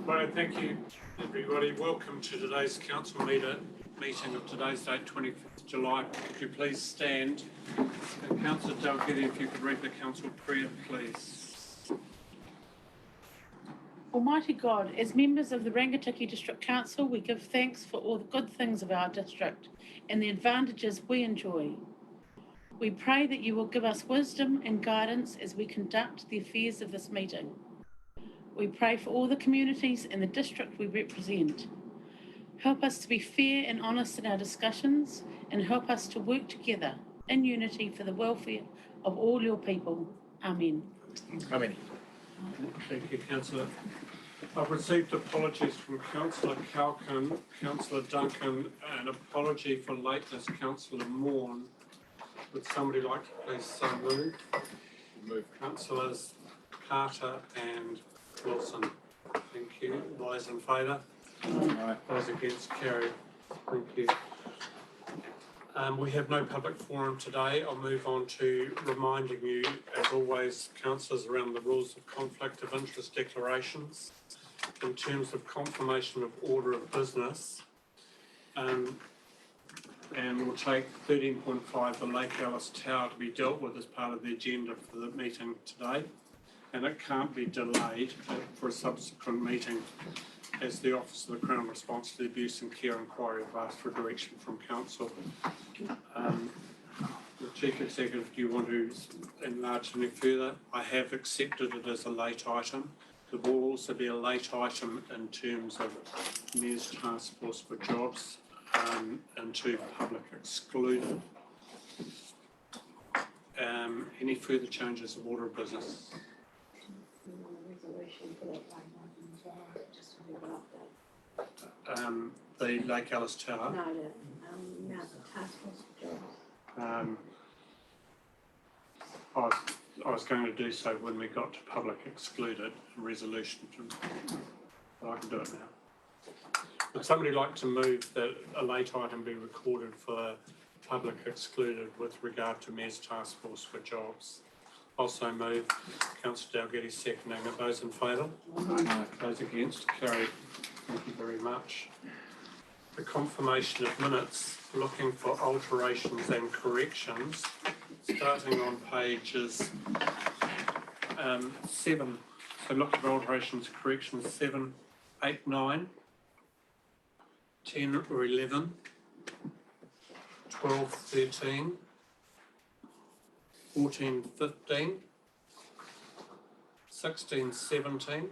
Right, thank you, everybody. Welcome to today's council meeting of today's date, 25th July. Could you please stand? Councillor Dalgety, if you could read the council prayer, please. Almighty God, as members of the Rangitikei District Council, we give thanks for all the good things of our district and the advantages we enjoy. We pray that you will give us wisdom and guidance as we conduct the affairs of this meeting. We pray for all the communities and the district we represent. Help us to be fair and honest in our discussions and help us to work together in unity for the welfare of all your people. Amen. Amen. Thank you, Councillor. I've received apologies from Councillor Calkin, Councillor Duncan, and apology for lateness, Councillor Morn. Would somebody like to please so move? Move. Councillors Carter and Wilson. Thank you. Those in favour? Aye. Those against? Carried. Thank you. We have no public forum today. I'll move on to reminding you, as always, councillors, around the rules of conflict of interest declarations in terms of confirmation of order of business. And we'll take 13.5, the Lake Alice Tower, to be dealt with as part of the agenda for the meeting today. And it can't be delayed for a subsequent meeting, as the Office of the Crown Response to the Abuse and Care Inquiry have asked for direction from Council. The Chief Executive, do you want to enlarge any further? I have accepted it as a late item. There will also be a late item in terms of Mayor's Task Force for Jobs and to public excluded. Any further changes of order of business? The Lake Alice Tower. No, the Task Force for Jobs. I was going to do so when we got to public excluded resolution, but I can do it now. Would somebody like to move that a late item be recorded for public excluded with regard to Mayor's Task Force for Jobs? Also move. Councillor Dalgety seconding it. Those in favour? Aye. Those against? Carried. Thank you very much. The confirmation of minutes, looking for alterations and corrections, starting on pages 7. So looking for alterations and corrections 7, 8, 9, 10 or 11, 12, 13, 14, 15, 16, 17,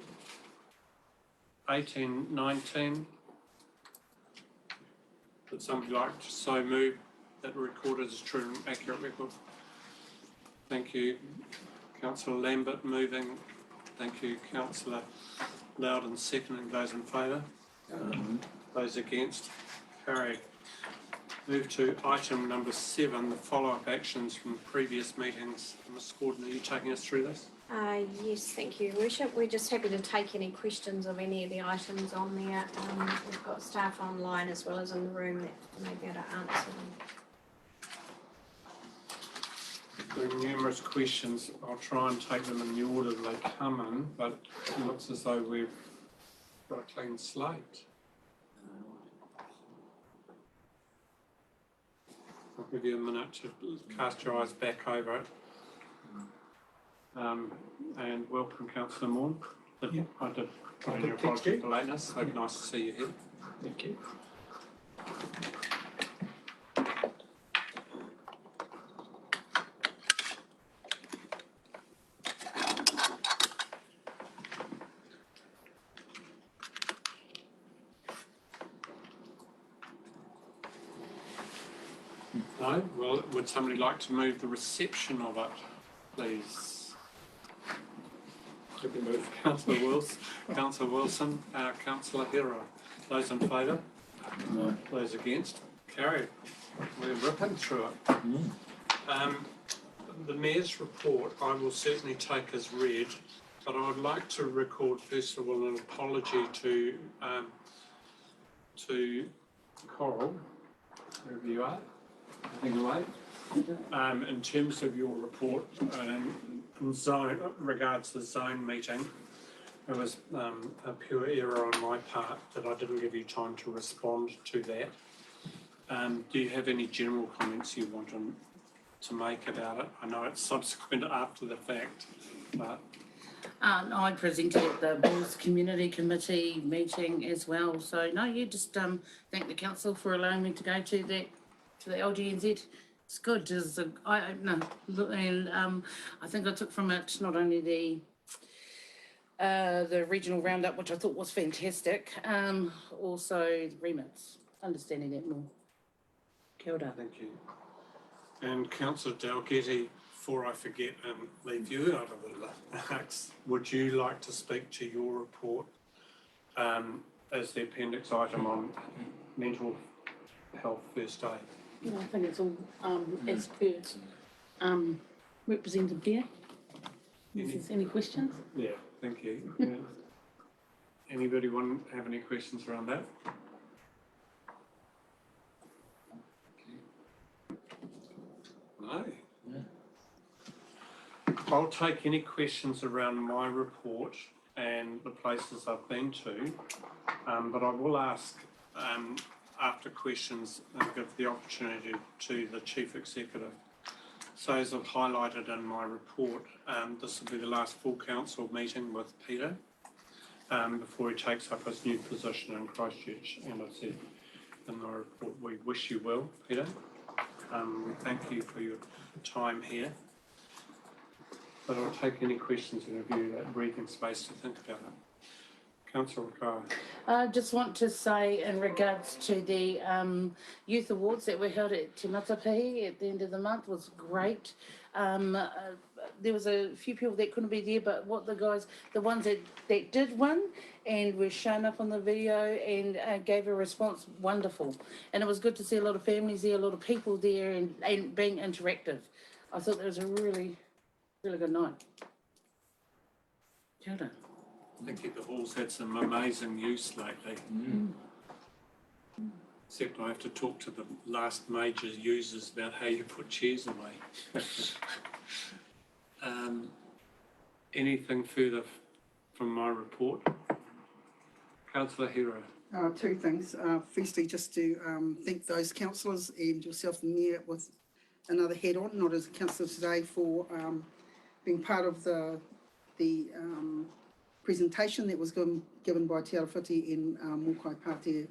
18, 19. Would somebody like to so move that recorded as true and accurate record? Thank you. Councillor Lambert moving. Thank you. Councillor Loudon seconding. Those in favour? Those against? Carried. Move to item number 7, the follow-up actions from previous meetings. Ms Gordon, are you taking us through this? Yes, thank you, Worship. We're just happy to take any questions of any of the items on there. We've got staff online as well as in the room that may be able to answer them. There are numerous questions. I'll try and take them in the order they come in, but it looks as though we've got a clean slate. I'll give you a minute to cast your eyes back over it. And welcome, Councillor Morn. Yeah. I did put in your apology for lateness. So nice to see you here. Thank you. No? Well, would somebody like to move the reception of it, please? Councillor Wilson, Councillor Hero. Those in favour? No. Those against? Carried. We're ripping through it. The Mayor's report I will certainly take as read, but I would like to record first of all an apology to Coral, wherever you are, in terms of your report in regards to the zone meeting. It was a pure error on my part that I didn't give you time to respond to that. Do you have any general comments you want to make about it? I know it's subsequent after the fact, but I presented at the Bulls Community Committee meeting as well. So no, you just thank the council for allowing me to go to the LGNZ. It's good. It's a eye opener, and I think I took from it not only the regional roundup, which I thought was fantastic, also the remits, understanding that more. Kia ora. thank you. And Councillor Dalgetty, before I forget and leave you out of the mix, would you like to speak to your report as the appendix item on mental health first aid? No, I think it's all as per Representative Dare. If there's any questions? Yeah, thank you. Yeah. Anybody have any questions around that? No. I'll take any questions around my report and the places I've been to, but I will ask after questions and give the opportunity to the Chief Executive. So as I've highlighted in my report, this will be the last full council meeting with Peter before he takes up his new position in Christchurch. And I said in my report, we wish you well, Peter. We thank you for your time here. But I'll take any questions and give you that breathing space to think about it. Councillor Rakawa. I just want to say in regards to the youth awards that were held at Te Matapihi at the end of the month was great. There was a few people that couldn't be there, but the ones that did win and were shown up on the video and gave a response, wonderful. And it was good to see a lot of families there, a lot of people there and being interactive. I thought that was a really, really good night. Kia ora. Thank you. The hall's had some amazing use lately. Except I have to talk to the last major users about how you put chairs away. Anything further from my report? Councillor Hero. Two things. Firstly, just to thank those councillors and yourself, the Mayor, with another head on, not as a councillor today, for being part of the presentation that was given by Te Arawhiti in Mokai Pātea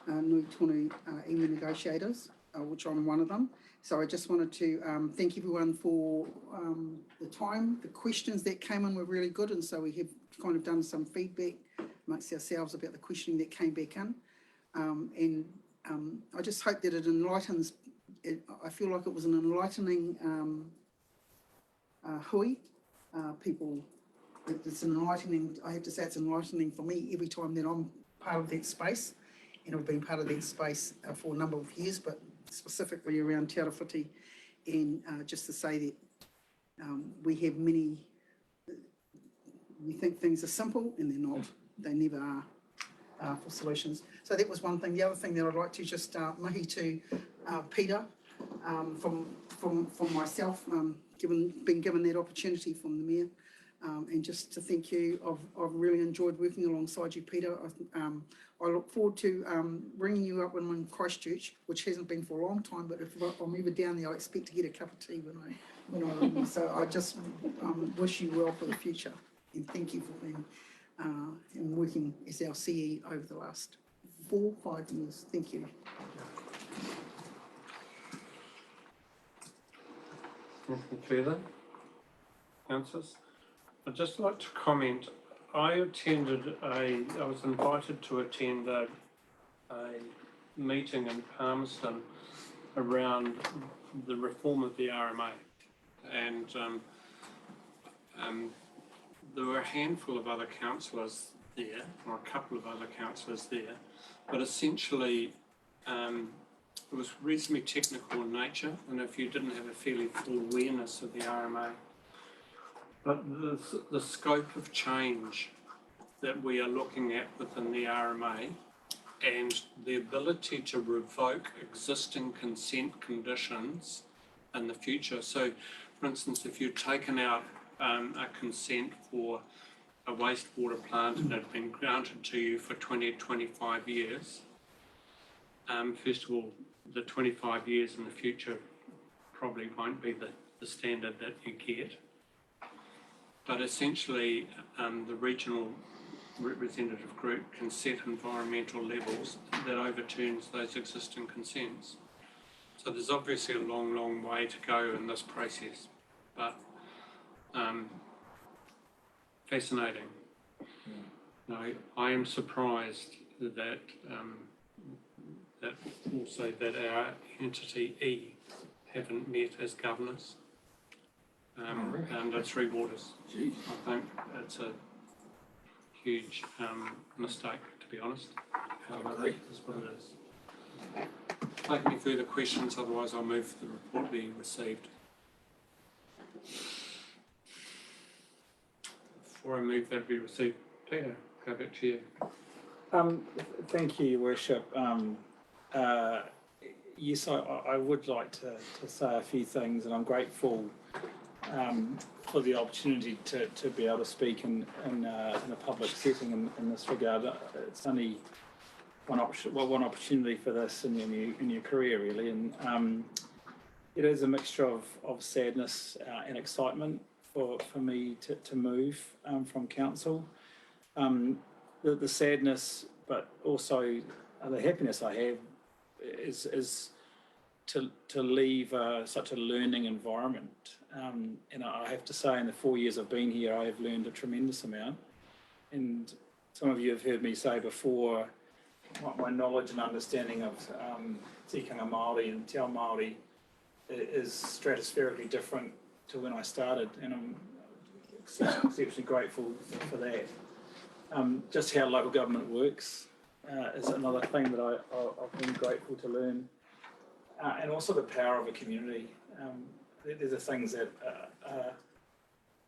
Nui Tonu iwi negotiators, which I'm one of them. So I just wanted to thank everyone for the time. The questions that came in were really good, and so we have kind of done some feedback amongst ourselves about the questioning that came back in. I just hope that it enlightens. I feel like it was an enlightening hui. People, it's enlightening. I have to say it's enlightening for me every time that I'm part of that space, and I've been part of that space for a number of years, but specifically around Te Arawhiti, and just to say that we have many. We think things are simple, and they're not. They never are for solutions. So that was one thing. The other thing that I'd like to just mahi to Peter from myself, being given that opportunity from the Mayor, and just to thank you. I've really enjoyed working alongside you, Peter. I look forward to bringing you up when I'm in Christchurch, which hasn't been for a long time, but if I'm ever down there, I expect to get a cup of tea when I leave. So I just wish you well for the future, and thank you for being and working as our CE over the last 4-5 years. Thank you. Anything further? Councillors? I'd just like to comment. I was invited to attend a meeting in Palmerston around the reform of the RMA, and there were a handful of other councillors there, or a couple of other councillors there, but essentially it was reasonably technical in nature, and if you didn't have a fairly full awareness of the RMA, but the scope of change that we are looking at within the RMA and the ability to revoke existing consent conditions in the future. So, for instance, if you'd taken out a consent for a wastewater plant and it had been granted to you for 20 to 25 years, first of all, the 25 years in the future probably won't be the standard that you get. But essentially, the regional representative group can set environmental levels that overturns those existing consents. So there's obviously a long, long way to go in this process, but fascinating. No, I am surprised that that our entity E haven't met as governors under Three Waters. Jeez. I think it's a huge mistake, to be honest. However, that is what it is. Take any further questions, otherwise I'll move the report be received. Before I move that be received, Peter, go back to you. Thank you, Your Worship. Yes, I would like to say a few things, and I'm grateful for the opportunity to be able to speak in a public setting in this regard. It's only one opportunity for this in your career, really, and it is a mixture of sadness and excitement for me to move from council. The sadness, but also the happiness I have is to leave such a learning environment. And I have to say, in the 4 years I've been here, I have learned a tremendous amount. And some of you have heard me say before, my knowledge and understanding of tikanga Māori and te ao Māori is stratospherically different to when I started, and I'm exceptionally grateful for that. Just how local government works is another thing that I've been grateful to learn, and also the power of a community. There's the things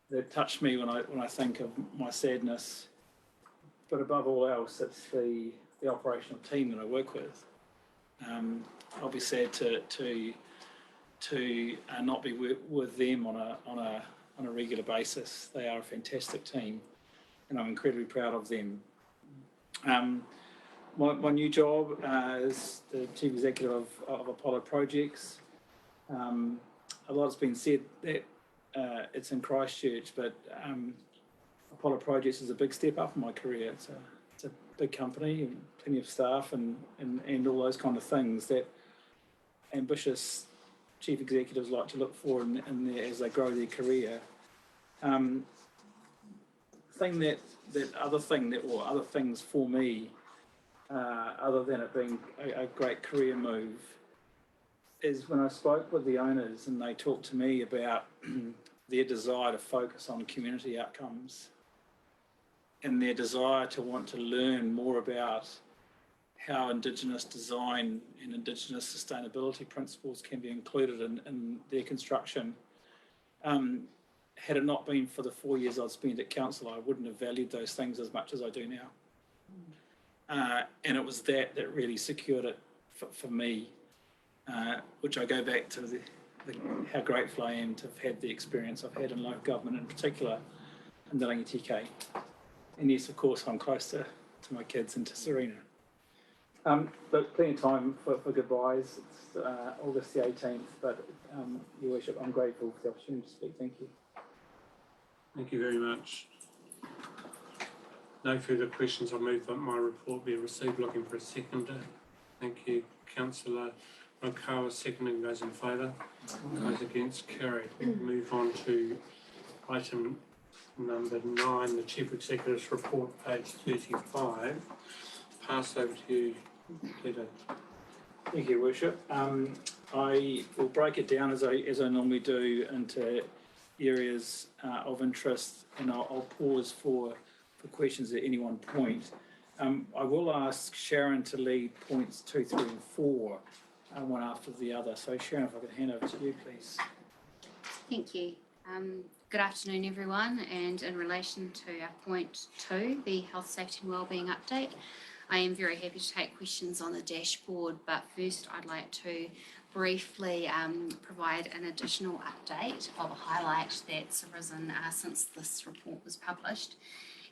that touch me when I think of my sadness, but above all else, it's the operational team that I work with. I'll be sad to not be with them on a regular basis. They are a fantastic team, and I'm incredibly proud of them. My new job as the Chief Executive of Apollo Projects. A lot's been said that it's in Christchurch, but Apollo Projects is a big step up in my career. It's a big company, and plenty of staff, and all those kind of things that ambitious chief executives like to look for as they grow their career. Other things for me, other than it being a great career move, is when I spoke with the owners and they talked to me about their desire to focus on community outcomes and their desire to want to learn more about how Indigenous design and Indigenous sustainability principles can be included in their construction. Had it not been for the 4 years I'd spent at council, I wouldn't have valued those things as much as I do now. And it was that really secured it for me, which I go back to how grateful I am to have had the experience I've had in local government, in particular in the Rangitike. And yes, of course, I'm close to my kids and to Serena. But plenty of time for goodbyes. It's August the 18th, but Your Worship, I'm grateful for the opportunity to speak. Thank you. Thank you very much. No further questions. I'll move that my report be received. Looking for a seconder. Thank you, Councillor Rakawa. Seconding. Those in favour? Those against? Carried. Move on to item number 9, the Chief Executive's report, page 35. Pass over to you, Peter. Thank you, Your Worship. I will break it down as I normally do into areas of interest, and I'll pause for questions at any one point. I will ask Sharon to lead points 2, 3 and 4, one after the other. So Sharon, if I could hand over to you, please. Thank you. Good afternoon, everyone. And in relation to our point 2, the health, safety and wellbeing update, I am very happy to take questions on the dashboard, but first I'd like to briefly provide an additional update of a highlight that's arisen since this report was published.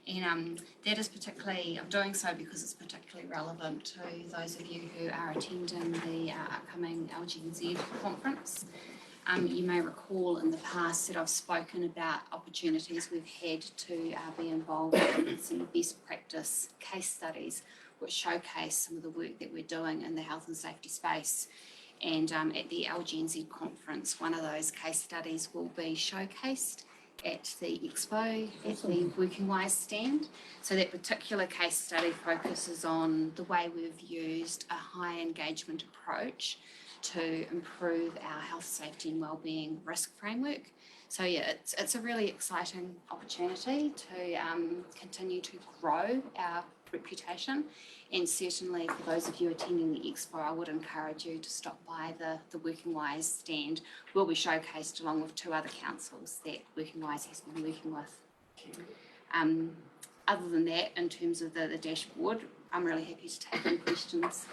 And that is particularly, I'm doing so because it's particularly relevant to those of you who are attending the upcoming LGNZ conference. You may recall in the past that I've spoken about opportunities we've had to be involved in some best practice case studies which showcase some of the work that we're doing in the health and safety space. And at the LGNZ conference, one of those case studies will be showcased at the expo, at the Working Wise stand. So that particular case study focuses on the way we've used a high engagement approach to improve our health, safety and wellbeing risk framework. So yeah, it's a really exciting opportunity to continue to grow our reputation. And certainly for those of you attending the expo, I would encourage you to stop by the Working Wise stand. We'll be showcased along with 2 other councils that Working Wise has been working with. Other than that, in terms of the dashboard, I'm really happy to take any questions.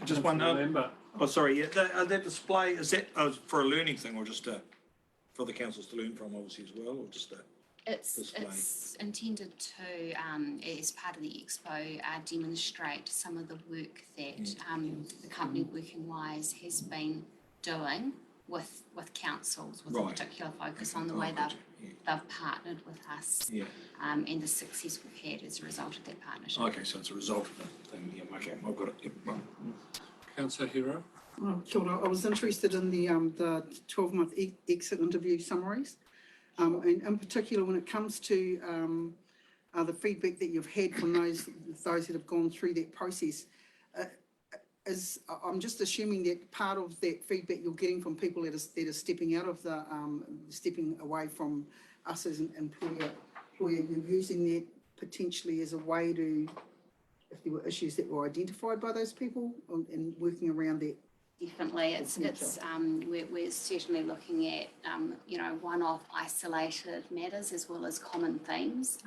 Just one, Remember, oh, sorry, yeah, that display, is that for a learning thing or just for the councils to learn from obviously as well, or just It's intended to, as part of the expo, demonstrate some of the work that the company Working Wise has been doing with councils, with a Right. particular focus on the way they've partnered with us, Yeah. and the success we've had as a result of that partnership. Okay, so it's a result of the thing, yeah, okay, I've got it, yep, right. Councillor Hero. Oh, kia ora. I was interested in the 12-month exit interview summaries. And in particular, when it comes to the feedback that you've had from those that have gone through that process, I'm just assuming that part of that feedback you're getting from people that are stepping out of stepping away from us as an employer, you're using that potentially as a way to, if there were issues that were identified by those people and working around that. Definitely, it's we're certainly looking at one-off isolated matters as well as common themes,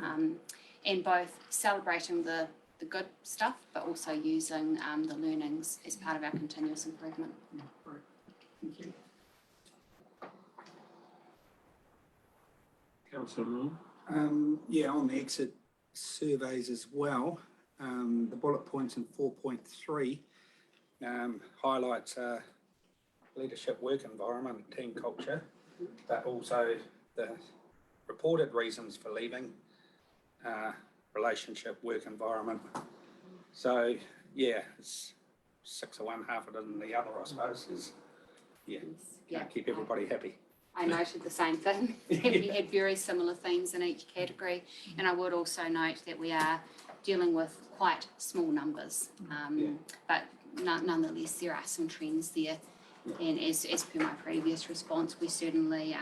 and both celebrating the good stuff, but also using the learnings as part of our continuous improvement. Right. Thank you. Councillor Moore. Yeah, on the exit surveys as well, the bullet points in 4.3 highlights leadership work environment, team culture, but also the reported reasons for leaving, relationship, work environment. So yeah, it's 6 of one, half a dozen the other, I suppose. Can't keep everybody happy. I noted the same thing. We had very similar themes in each category, and I would also note that we are dealing with quite small numbers, but nonetheless there are some trends there. And as per my previous response, we certainly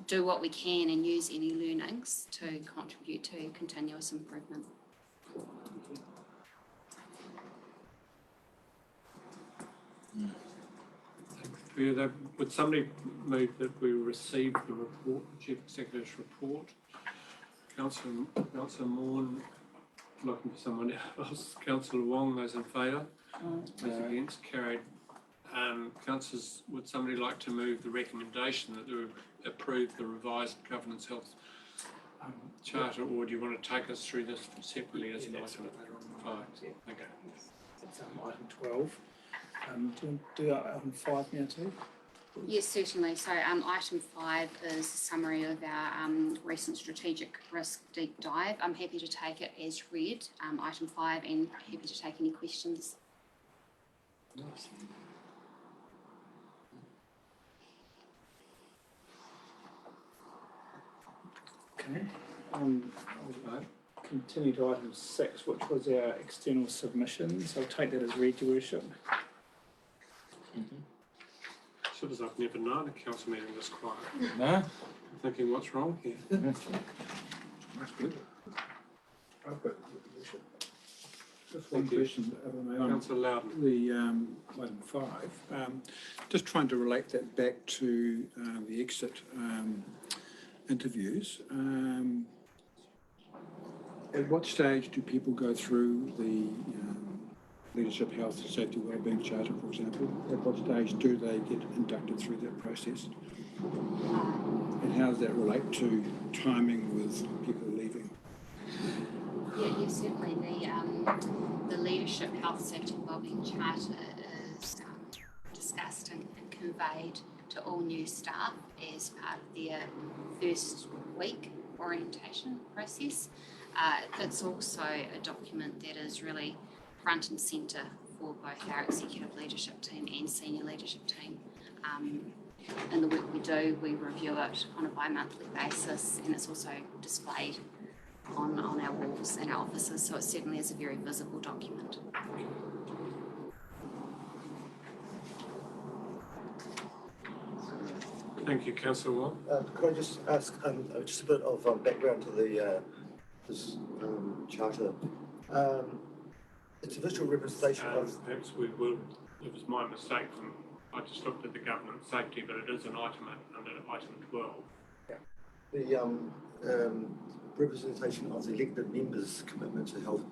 do what we can and use any learnings to contribute to continuous improvement. Further, would somebody move that we receive the report, the Chief Executive's report? Councillor Maughan, looking for someone else. Councillor Wong, those in favour? Those against? Carried. Councillors, would somebody like to move the recommendation that we approve the revised governance health charter, or do you want to take us through this separately as an item? Okay. It's item 12. Do you want to do item 5 now too? Yes, certainly. So item 5 is a summary of our recent strategic risk deep dive. I'm happy to take it as read, item 5, and happy to take any questions. Okay. I'll continue to item 6, which was our external submissions. I'll take that as read, Your Worship. Should as I've never known a council meeting this quiet. No? I'm thinking, what's wrong here? That's good. I've got leadership. Just one Thank you. question, on Councillor Loudon. the item 5. Just trying to relate that back to the exit interviews. At what stage do people go through the Leadership, Health, Safety, Wellbeing Charter, for example? At what stage do they get inducted through that process? And how does that relate to timing with people leaving? Yeah, certainly. The Leadership, Health, Safety and Wellbeing Charter is discussed and conveyed to all new staff as part of their first week orientation process. It's also a document that is really front and centre for both our executive leadership team and senior leadership team. In the work we do, we review it on a bi-monthly basis, and it's also displayed on our walls in our offices, so it certainly is a very visible document. Thank you, Councillor Wong. Could I just ask just a bit of background to the this charter? It's a visual representation of. Perhaps we will, it was my mistake, I just looked at the governance safety, but it is an item under item 12. The representation of the elected members' commitment to health.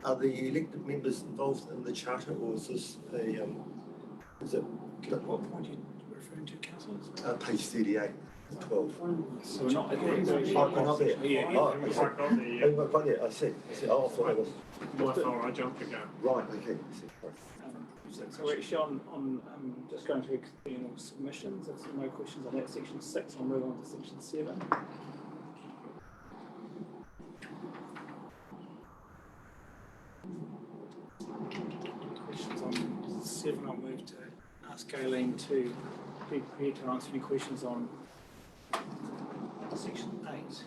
Are the elected members involved in the charter, or is this a is it? What point are you referring to, councillors? Page 38, 12. So we're not at the Oh, we're not there. Yeah, Oh, Haven't I see. quite got there yet. Oh, we're quite there. I see. Oh, I thought it was. My fault, I jumped the gun. Right. Okay. I see. Right. So we're actually on just going to external submissions. If there are no questions on that, section 6, I'll move on to section 7. Questions on 7, I'll move to ask Galen to be prepared to answer any questions on section 8.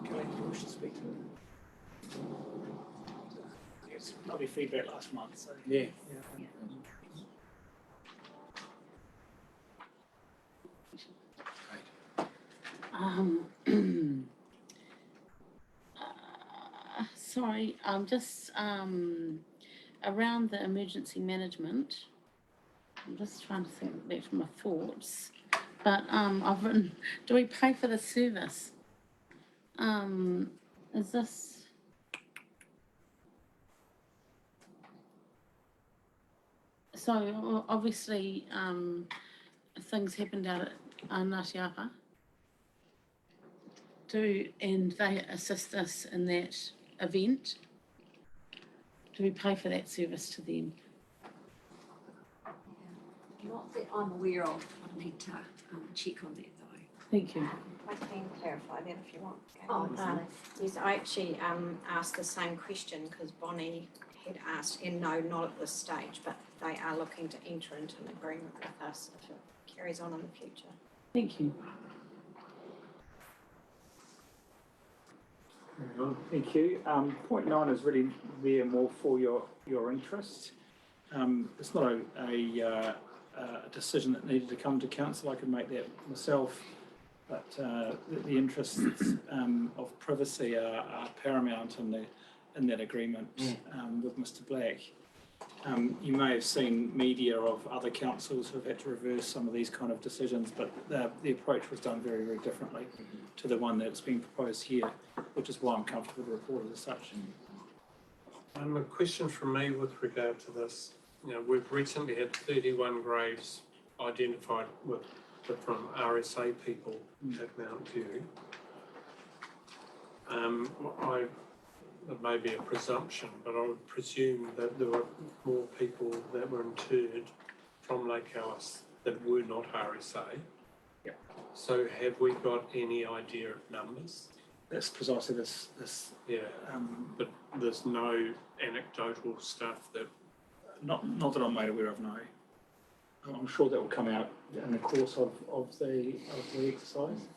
Galen, do you wish to speak to it? It's probably feedback last month, so. Yeah. Sorry, just around the emergency management. I'm just trying to think back to my thoughts. But I've written, do we pay for the service? Is this? So obviously, things happened out at Ngāti Apa. And they assist us in that event. Do we pay for that service to them? Not that I'm aware of. I need to check on that though. Thank you. I can clarify that if you want. Oh, Yes, I actually asked the same question because Bonnie had asked, and no, not at this stage, but they are looking to enter into an agreement with us if it carries on in the future. Thank you. Thank you. Point 9 is really there more for your interest. It's not a decision that needed to come to council. I could make that myself, but the interests of privacy are paramount in that agreement with Mr. Black. You may have seen media of other councils who have had to reverse some of these kind of decisions, but the approach was done very, very differently to the one that's being proposed here, which is why I'm comfortable to report it as such. A question from me with regard to this. You know, we've recently had 31 graves identified from RSA people at Mount View. It may be a presumption, but I would presume that there were more people that were interred from Lake Alice that were not RSA. Yeah. So have we got any idea of numbers? That's precisely this. Yeah, but there's no anecdotal stuff that. Not that I'm made aware of, no. I'm sure that will come out in the course of the exercise.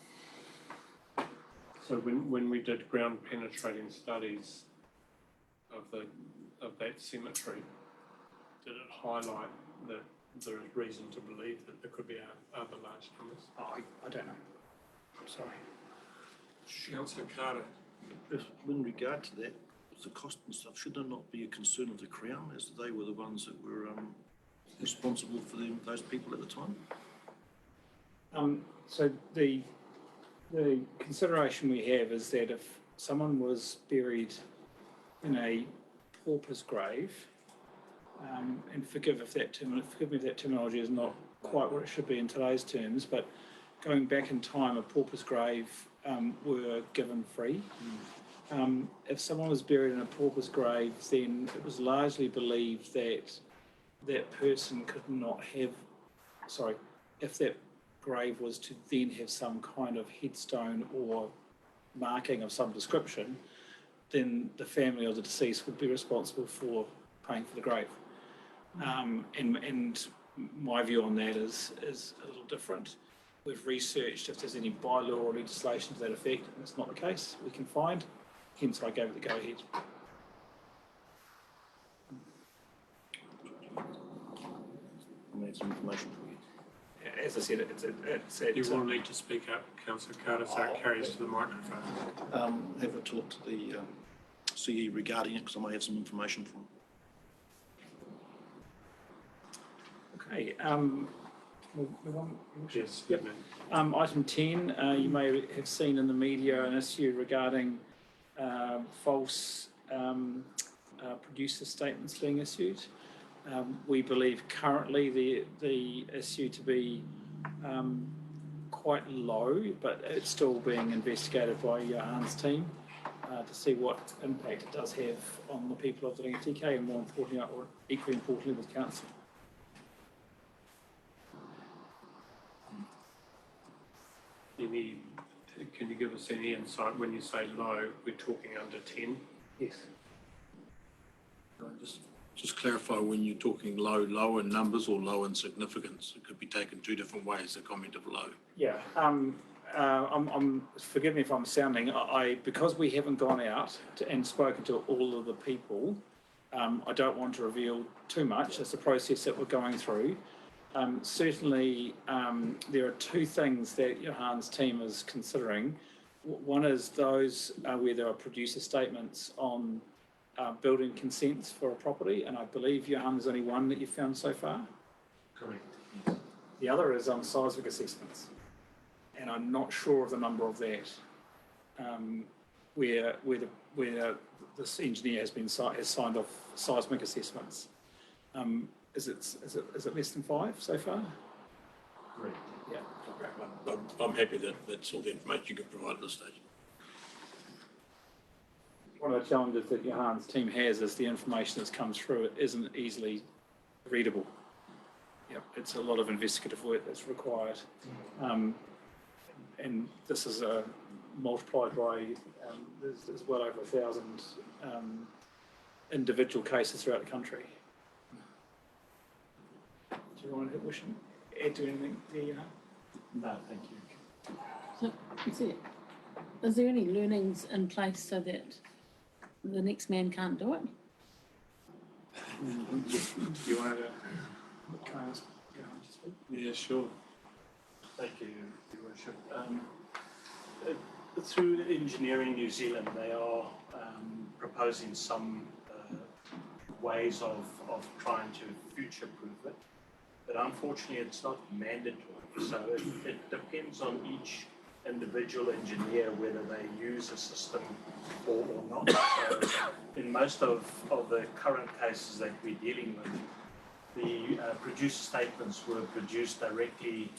So when we did ground penetrating studies of that cemetery, did it highlight that there is reason to believe that there could be other large numbers? Oh, I don't know. I'm sorry. Councillor Carter. If, in regard to that, the cost and stuff, should there not be a concern of the Crown, as they were the ones that were responsible for those people at the time? So the consideration we have is that if someone was buried in a pauper's grave, and forgive me if that terminology is not quite what it should be in today's terms, but going back in time, a pauper's grave were given free. If someone was buried in a pauper's grave, then it was largely believed that that person could not have, if that grave was to then have some kind of headstone or marking of some description, then the family of the deceased would be responsible for paying for the grave. And my view on that is a little different. We've researched if there's any bylaw or legislation to that effect, and it's not the case. We can find, hence I gave it the go-ahead. I need some information for you. As I said, You will need to speak up, Councillor Carter, so it carries to the microphone. Have a talk to the CE regarding it, because I may have some information from. Okay. Yes. Yep. Item 10, you may have seen in the media an issue regarding false producer statements being issued. We believe currently the issue to be quite low, but it's still being investigated by Johan's team to see what impact it does have on the people of the Rangitikei, and more importantly, or equally importantly, with council. Can you give us any insight when you say low, we're talking under 10? Yes. Just clarify, when you're talking low in numbers or low in significance? It could be taken two different ways, the comment of low. Yeah. Forgive me if I'm sounding, because we haven't gone out and spoken to all of the people, I don't want to reveal too much. It's a process that we're going through. Certainly, there are two things that Johan's team is considering. One is those where there are producer statements on building consents for a property, and I believe, Johan, there's only one that you've found so far? Correct. The other is on seismic assessments, and I'm not sure of the number of that, where this engineer has signed off seismic assessments. Is it less than 5 so far? Correct. Yeah. I'm happy that that's all the information you can provide at this stage. One of the challenges that Johan's team has is the information that's comes through, it isn't easily readable. Yep, it's a lot of investigative work that's required. And this is multiplied by, there's well over 1,000 individual cases throughout the country. Do you want to add to anything there, Johan? No, thank you. So, is there any learnings in place so that the next man can't do it? Do you want to ask Johan to speak? Yeah, sure. Thank you, Your Worship. Through Engineering New Zealand, they are proposing some ways of trying to future-proof it, but unfortunately it's not mandatory, so it depends on each individual engineer whether they use a system or not. So in most of the current cases that we're dealing with, the producer statements were produced directly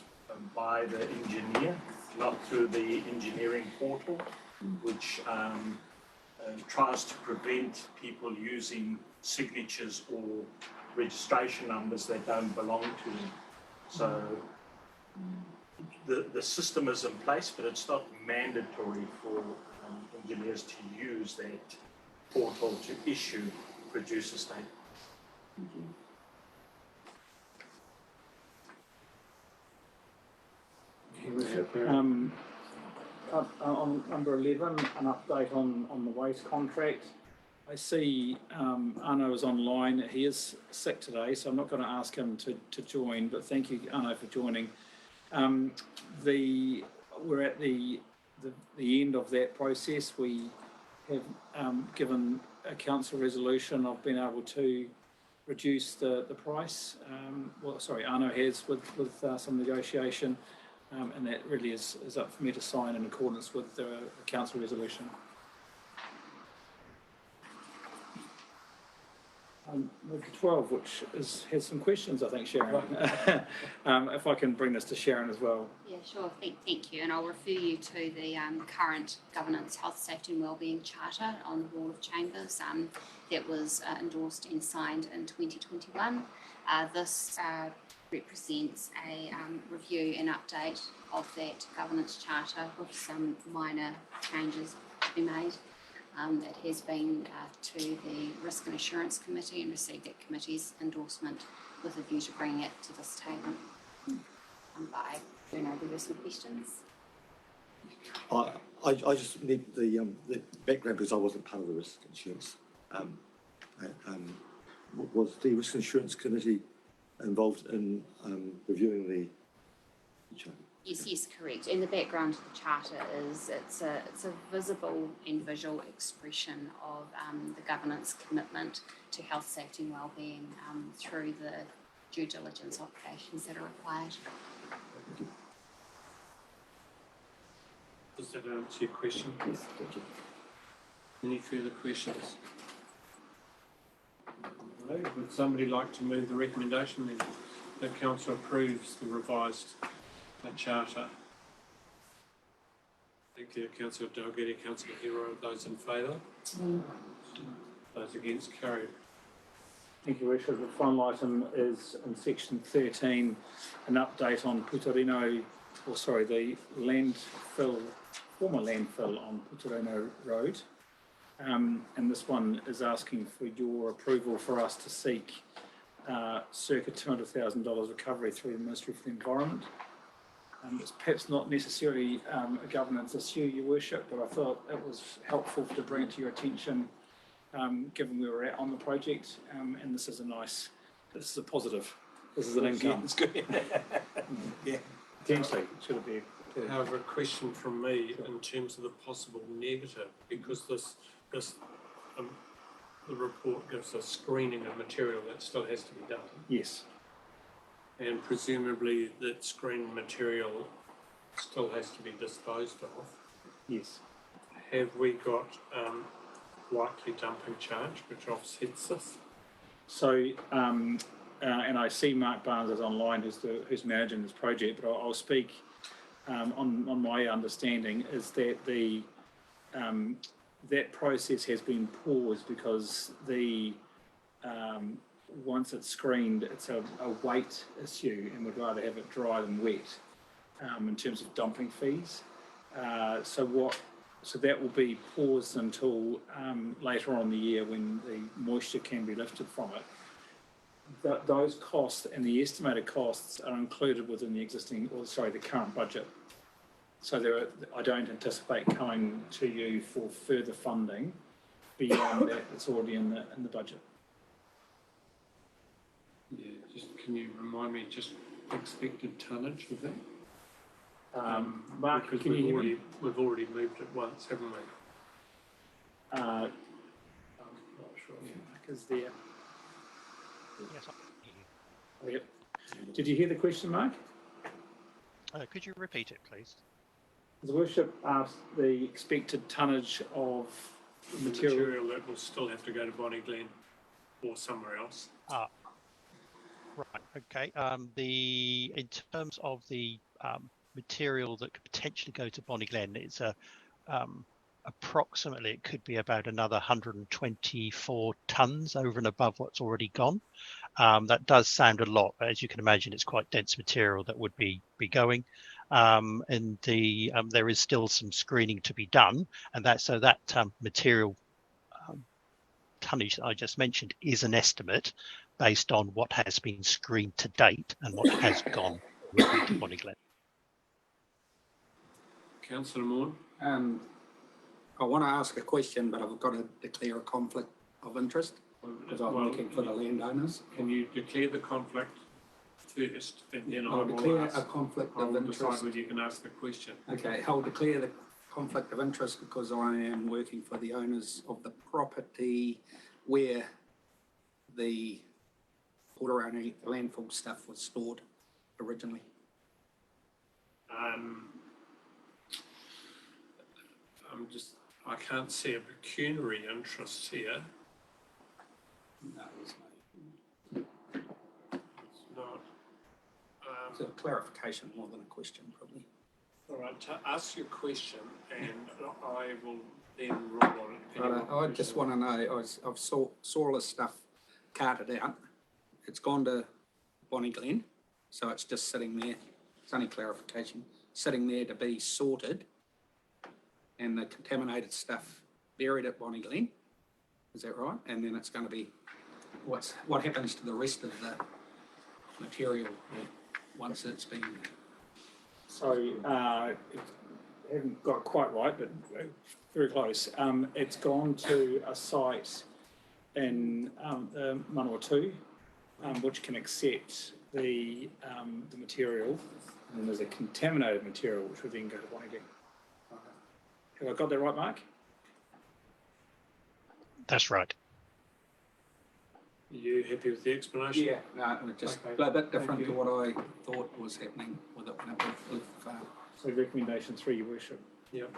by the engineer, not through the engineering portal, which tries to prevent people using signatures or registration numbers that don't belong to them. So the system is in place, but it's not mandatory for engineers to use that portal to issue producer statements. On number 11, an update on the waste contract. I see Arno is online. He is sick today, so I'm not going to ask him to join, but thank you, Arno, for joining. We're at the end of that process. We have given a council resolution of being able to reduce the price. Arno has with some negotiation, and that really is up for me to sign in accordance with the council resolution. Move to 12, which has some questions, I think, Sharon. If I can bring this to Sharon as well. Yeah, sure. Thank you. And I'll refer you to the current Governance, Health, Safety and Wellbeing Charter on the Wall of Chambers that was endorsed and signed in 2021. This represents a review and update of that governance charter with some minor changes to be made. It has been to the Risk and Assurance Committee and received that committee's endorsement with a view to bringing it to this table. But I don't know, there were some questions. I just need the background because I wasn't part of the risk insurance. Was the Risk Insurance Committee involved in reviewing the charter? Yes, correct. And the background to the charter is it's a visible and visual expression of the governance commitment to health, safety and wellbeing through the due diligence obligations that are required. Does that answer your question? Yes, thank you. Any further questions? No. Would somebody like to move the recommendation then that council approves the revised charter? Thank you, Councillor Dalgety, Councillor Hero. Those in favour? Those against, carried. Thank you, Richard. The final item is in section 13, an update on Putorino, the former landfill on Putorino Road. And this one is asking for your approval for us to seek circa $200,000 recovery through the Ministry for the Environment. It's perhaps not necessarily a governance issue, Your Worship, but I thought it was helpful to bring it to your attention given where we're at on the project. And this is a positive. This is an income. It's good. Yeah, potentially. Should it be? However, a question from me in terms of the possible negative, because the report gives a screening of material that still has to be done. Yes. And presumably that screened material still has to be disposed of. Yes. Have we got likely dumping charge which offsets this? So, and I see Mark Barnes is online, who's managing this project, but I'll speak on my understanding is that that process has been paused because once it's screened, it's a weight issue, and we'd rather have it dry than wet in terms of dumping fees. So that will be paused until later on in the year when the moisture can be lifted from it. Those costs and the estimated costs are included within the current budget. So I don't anticipate coming to you for further funding beyond that. It's already in the budget. Yeah, just can you remind me just expected tonnage of that? Mark, because can you hear me? we've already moved it once, haven't we? I'm not sure if Mark is there. Yes, Oh, yep. Did you hear the question, Mark? could you repeat it, please? The Worship asked the expected tonnage of material that will still have to go to Bonnie Glen or somewhere else. Right, okay. In terms of the material that could potentially go to Bonnie Glen, it's approximately, it could be about another 124 tonnes over and above what's already gone. That does sound a lot, but as you can imagine, it's quite dense material that would be going. And there is still some screening to be done, and that material tonnage that I just mentioned is an estimate based on what has been screened to date and what has gone to Bonnie Glen. Councillor Moore. I want to ask a question, but I've got to declare a conflict of interest because I'm looking for the landowners. Can you declare the conflict first, and then I'll declare a conflict of interest. Decide whether you can ask the question. Okay, I'll declare the conflict of interest because I am working for the owners of the property where the Putorino landfill stuff was stored originally. I can't see a pecuniary interest here. No, there's no a clarification more than a question, probably. All right, to ask your question and I will then rule on it. depending on the I just question. want to know, I've saw all this stuff carted out. It's gone to Bonnie Glen, so it's just sitting there. It's only clarification, sitting there to be sorted. And the contaminated stuff buried at Bonnie Glen, is that right? And then it's going to be, what happens to the rest of the material once it's been? So, haven't got it quite right, but very close. It's gone to a site in Manawatu, which can accept the material, and then there's a contaminated material which would then go to Bonnie Glen. Have I got that right, Mark? That's right. Are you happy with the explanation? Yeah, no, it was just Okay, a bit different thank to you. what I thought was happening with it when it was So recommendation 3, Your Worship. Yep.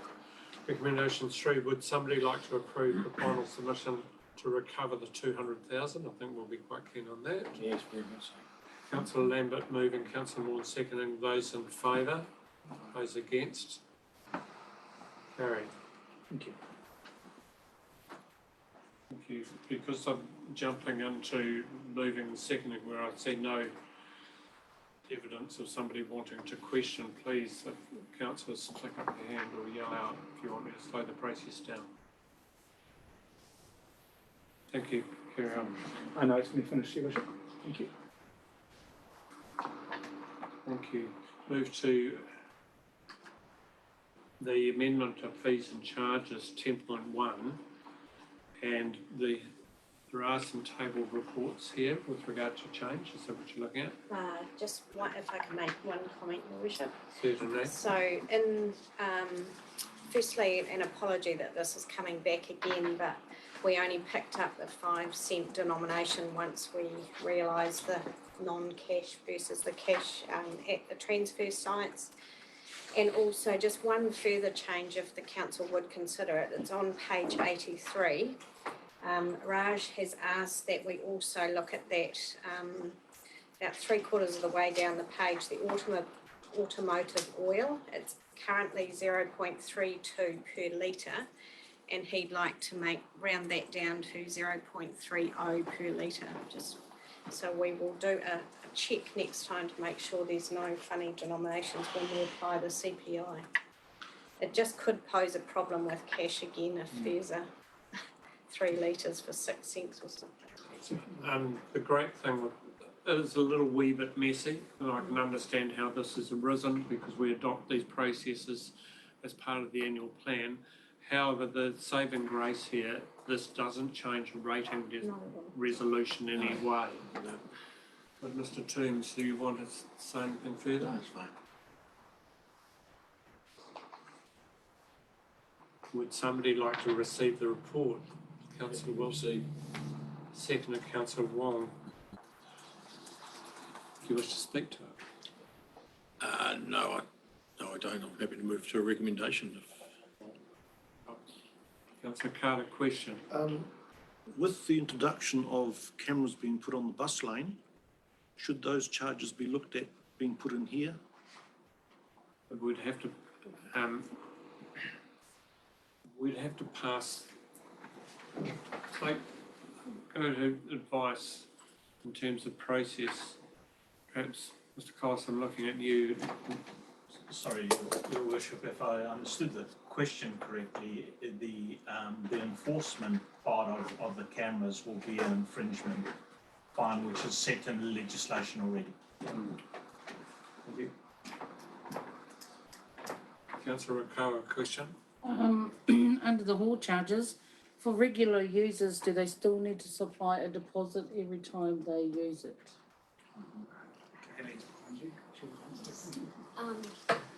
Recommendation 3, would somebody like to approve the final submission to recover the 200,000? I think we'll be quite keen on that. Yes, very much so. Councillor Lambert moving, Councillor Maughan seconding. Those in favour? Those against? Carried. Thank you. Thank you. Because I'm jumping into moving and seconding where I see no evidence of somebody wanting to question, please, if councillors flick up your hand or yell out if you want me to slow the process down. Thank you. Carry on. I know it's me finished, Your Worship. Thank you. Thank you. Move to the amendment of fees and charges 10.1, and there are some tabled reports here with regard to change. Is that what you're looking at? Just one, if I can make one comment, Your Worship. Certainly. So in, firstly, an apology that this is coming back again, but we only picked up the 5 cent denomination once we realised the non-cash versus the cash at the transfer sites. And also just one further change if the council would consider it, it's on page 83. Raj has asked that we also look at that about 3/4 of the way down the page, the automotive oil. It's currently 0.32 per litre, and he'd like to round that down to 0.30 per litre. Just so we will do a check next time to make sure there's no funny denominations when we apply the CPI. It just could pose a problem with cash again if there's a 3 litres for 6 cents or something. The great thing with it is a little wee bit messy, and I can understand how this has arisen because we adopt these processes as part of the annual plan. However, the saving grace here, this doesn't change a rating resolution in any way. No. But Mr. Toombs, do you want to say anything further? That's fine. Would somebody like to receive the report? Councillor Wilson. Seconded Councillor Wong. Do you wish to speak to it? No, I don't. I'm happy to move to a recommendation. Councillor Carter, question. With the introduction of cameras being put on the bus lane, should those charges be looked at being put in here? We'd have to pass, go to advice in terms of process. Perhaps, Mr. Collis, I'm looking at you. Sorry, Your Worship, if I understood the question correctly, the enforcement part of the cameras will be an infringement fine which is set in the legislation already. Thank you. Councillor Rakawa, question? Under the hall charges, for regular users, do they still need to supply a deposit every time they use it?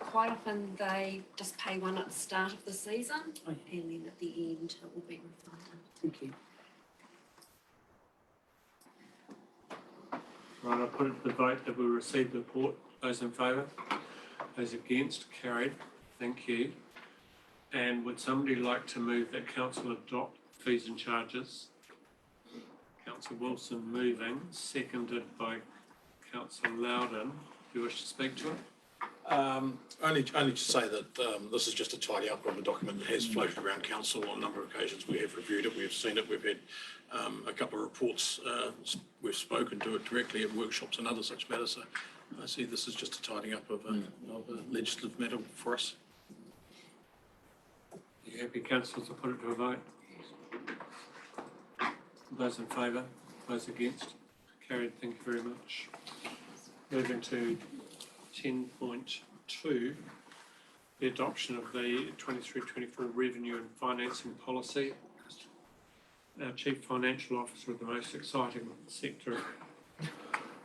Quite often they just pay one at the start of the season and then at the end it will be refunded. Thank you. Right, I'll put it to the vote that we receive the report. Those in favour? Those against? Carried. Thank you. And would somebody like to move that council adopt fees and charges? Councillor Wilson moving, seconded by Councillor Loudon. you wish to speak to it? Only to say that this is just a tidy up of a document that has floated around council on a number of occasions. We have reviewed it, we've seen it, we've had a couple of reports, we've spoken to it directly at workshops and other such matters. So I see this is just a tidying up of a legislative matter for us. Are you happy, councillors, to put it to a vote? Those in favour, those against? Carried, thank you very much. Moving to 10.2, the adoption of the 23-24 revenue and financing policy. Our Chief Financial Officer of the most exciting sector of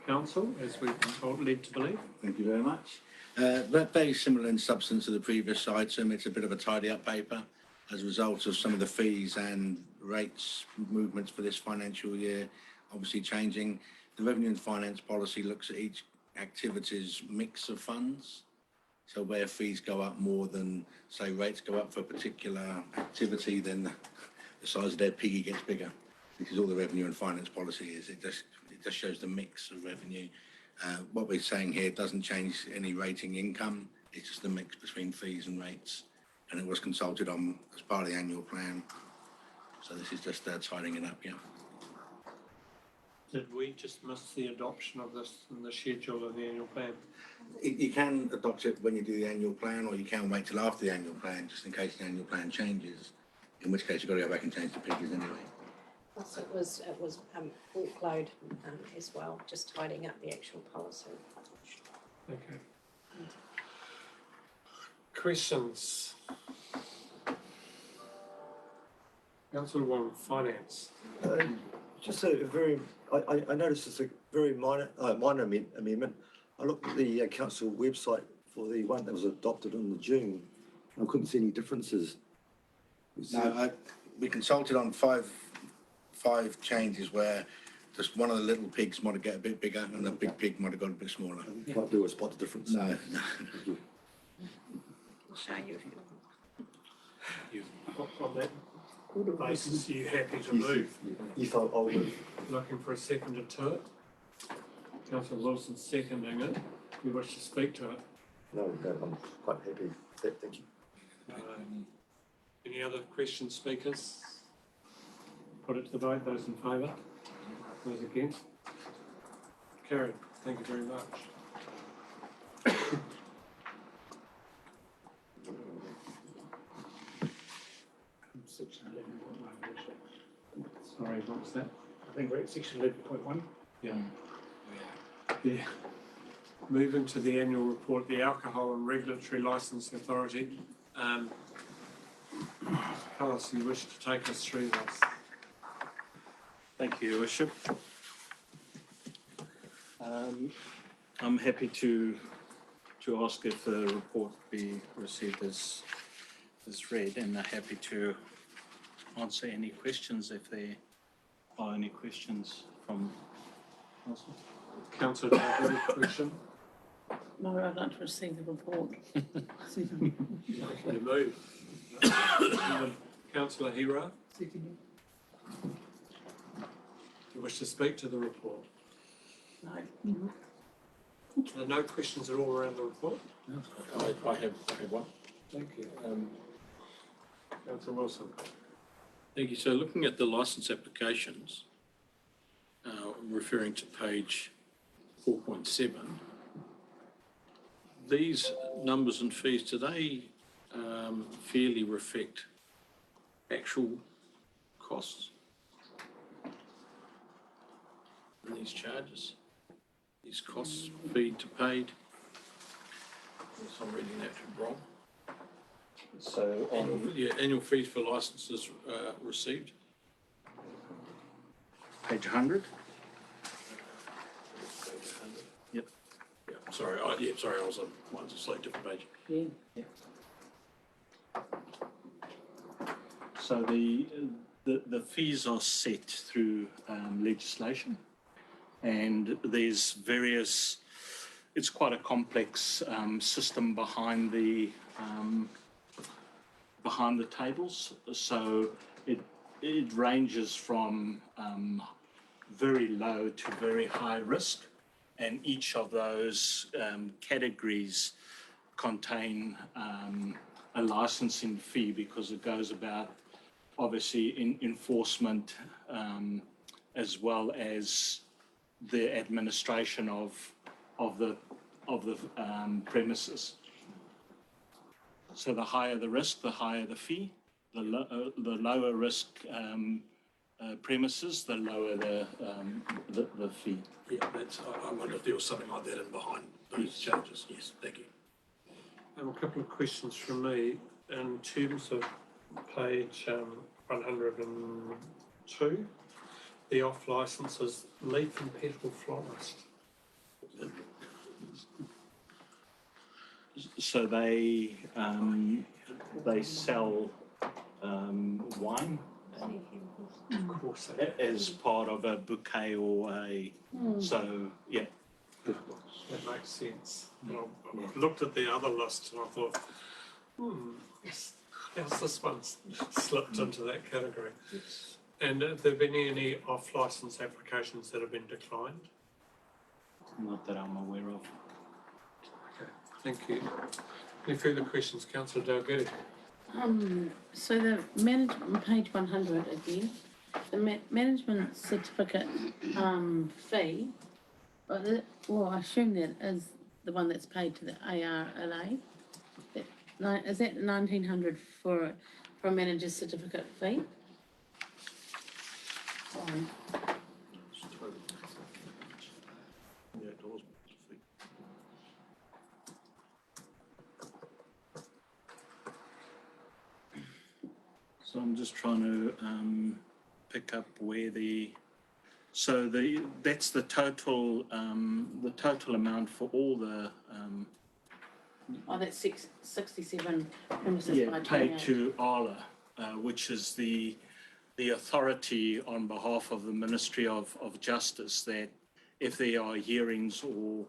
council, as we've been told, led to believe. Thank you very much. But very similar in substance to the previous item. It's a bit of a tidy up paper as a result of some of the fees and rates movements for this financial year, obviously changing. The revenue and finance policy looks at each activity's mix of funds. So where fees go up more than, say, rates go up for a particular activity, then the size of their piggy gets bigger. This is all the revenue and finance policy is. It just shows the mix of revenue. What we're saying here doesn't change any rating income. It's just the mix between fees and rates. And it was consulted on as part of the annual plan. So this is just tidying it up, yeah. Did we just miss the adoption of this in the schedule of the annual plan? You can adopt it when you do the annual plan, or you can wait till after the annual plan, just in case the annual plan changes, in which case you've got to go back and change the figures anyway. Plus it was workload as well, just tidying up the actual policy. Okay. Questions? Councillor Wong, Finance. Just a very, I noticed it's a very minor amendment. I looked at the council website for the one that was adopted in June. I couldn't see any differences. No, we consulted on five changes where just one of the little pigs might have got a bit bigger and the big pig might have got a bit smaller. Might do a spot difference. No. I'll show you. You've on that basis, are you happy to move? Yes, I'll move. Looking for a seconder to it? Councillor Wilson seconding it. You wish to speak to it? No, I'm quite happy with that, thank you. Any other questions, speakers? Put it to the vote. Those in favour? Those against? Carried. Thank you very much. Sorry, what was that? I think we're at section 11.1. Yeah. Yeah. Moving to the annual report, the Alcohol and Regulatory Licensing Authority. Carlos, you wish to take us through this? Thank you, Your Worship. I'm happy to ask if the report be received as read, and I'm happy to answer any questions if there are any questions from council. Councillor, do you have any question? No, I'd like to receive the report. You move. Councillor Hira, you wish to speak to the report? No. There are no questions at all around the report? I have one. Thank you. Councillor Wilson. Thank you. So looking at the licence applications, referring to page 4.7, these numbers and fees, do they fairly reflect actual costs in these charges? These costs, fee to paid? Unless I'm reading that wrong. So Annual fees for licences received. page 100. Yep. Yeah, sorry, I was on a slightly different page. Yeah. So the fees are set through legislation, and there's various. It's quite a complex system behind the tables. So it ranges from very low to very high risk, and each of those categories contain a licensing fee, because it goes about obviously in enforcement as well as the administration of the premises. So the higher the risk, the higher the fee. The lower risk premises, the lower the fee. Yeah, I wonder if there was something like that in behind those changes. Yes, thank you. A couple of questions from me in terms of page 102, the off licenses, leaf and petal florist. So they sell wine Of course, as part of a bouquet or a, so yeah. that makes sense. I looked at the other list and I thought, how's this one slipped into that category? And have there been any off-licence applications that have been declined? Not that I'm aware of. Okay, thank you. Any further questions, Councillor Dalgety? So the management, page 100 again, the management certificate fee, well, I assume that is the one that's paid to the ARLA. Is that 1,900 for a manager's certificate fee? So I'm just trying to pick up where that's the total amount for all the That's 67 premises by paid 28. to ARLA, which is the authority on behalf of the Ministry of Justice, that if there are hearings or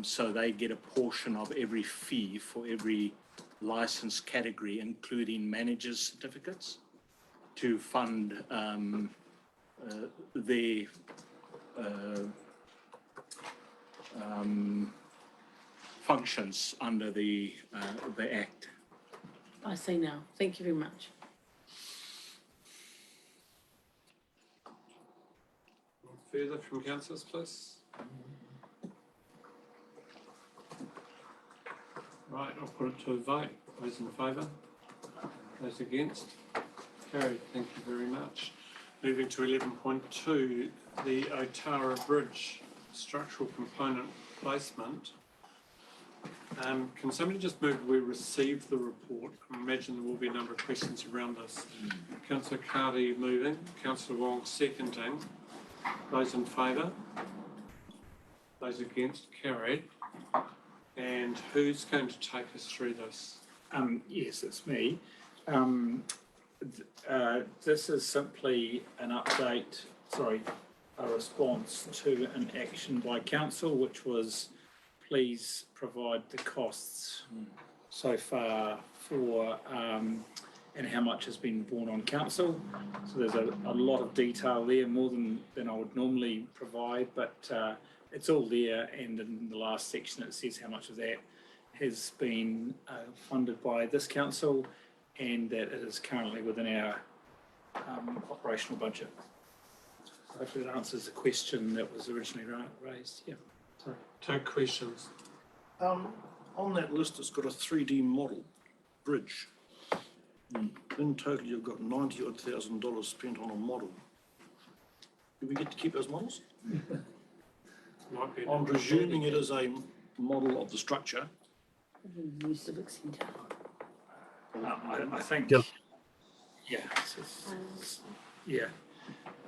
so they get a portion of every fee for every license category, including managers' certificates, to fund their functions under the Act. I see now. Thank you very much. Further from councillors, please. Right, I'll put it to a vote. Those in favour? Those against? Carried. Thank you very much. Moving to 11.2, the Otara Bridge structural component placement. Can somebody just move we receive the report? I imagine there will be a number of questions around this. Councillor Carty moving, Councillor Wong seconding. Those in favour? Those against? Carried. And who's going to take us through this? Yes, it's me. This is simply an update, a response to an action by council, which was please provide the costs so far for and how much has been borne on council. So there's a lot of detail there, more than I would normally provide, but it's all there, and in the last section it says how much of that has been funded by this council and that it is currently within our operational budget. So hopefully that answers the question that was originally raised. Yeah. Sorry. Two questions. On that list, it's got a 3D model bridge. In total, you've got $90,000 spent on a model. Do we get to keep those models? I'm presuming it is a model of the structure. I think,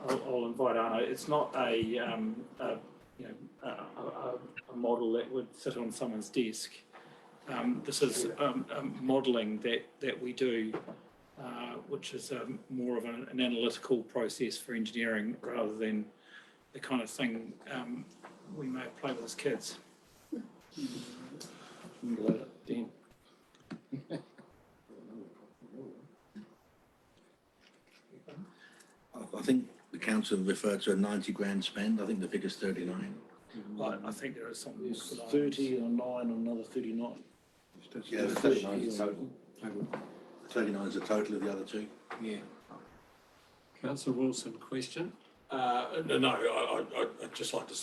I'll invite Arno. It's not a model that would sit on someone's desk. This is modelling that we do, which is more of an analytical process for engineering rather than the kind of thing we may play with as kids. I think the council referred to a 90 grand spend. I think the figure's 39. I think there is something. There's 30 on 9 and another 39. Yeah, 39 is the total. 39 is the total of the other two. Yeah. Councillor Wilson, question? No, I'd just like to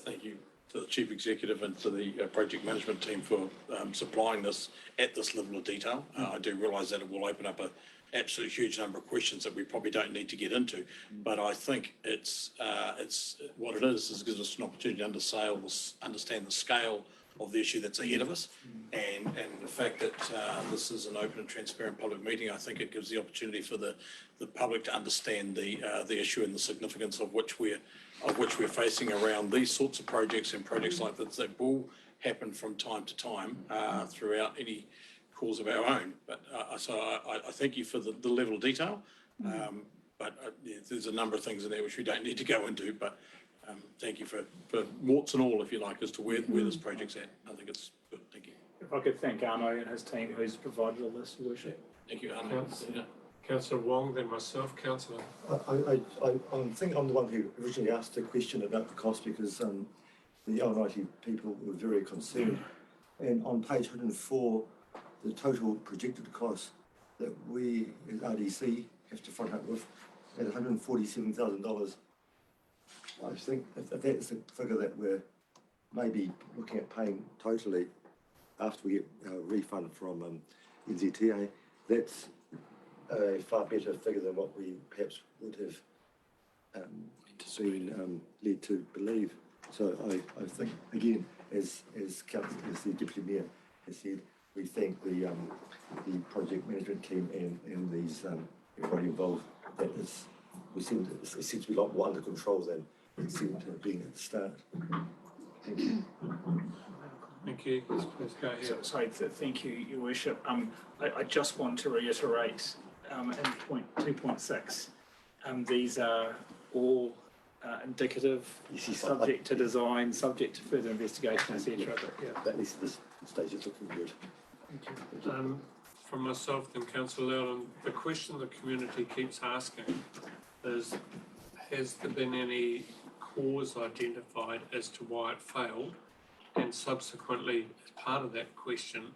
thank you to the Chief Executive and to the project management team for supplying this at this level of detail. I do realise that it will open up an absolute huge number of questions that we probably don't need to get into, but I think it's what it is gives us an opportunity to understand the scale of the issue that's ahead of us, and the fact that this is an open and transparent public meeting. I think it gives the opportunity for the public to understand the issue and the significance of which we're facing around these sorts of projects and projects like this that will happen from time to time throughout any cause of our own. But so I thank you for the level of detail. There's a number of things in there which we don't need to go into, but thank you for warts and all, if you like, as to where this project's at. I think it's good. Thank you. If I could thank Arno and his team who's provided all this, Your Worship. Thank you, Arno. Councillor Wong, then myself, Councillor. I think I'm the one who originally asked the question about the cost, because the ONIT people were very concerned. And on page 104, the total projected cost that we as RDC have to front up with at $147,000. I think if that's the figure that we're maybe looking at paying totally after we get a refund from NZTA, that's a far better figure than what we perhaps would have been led to believe. So I think, again, as the Deputy Mayor has said, we thank the project management team and these everybody involved. It seems to be a lot more under control than it seemed to have been at the start. Thank you. Thank you. Please go ahead. Sorry, thank you, Your Worship. I just want to reiterate in point 2.6, these are all indicative, subject to design, subject to further investigation, etc. At least at this stage it's looking good. Thank you. From myself and Councillor Loudon, the question the community keeps asking is, has there been any cause identified as to why it failed? And subsequently, as part of that question,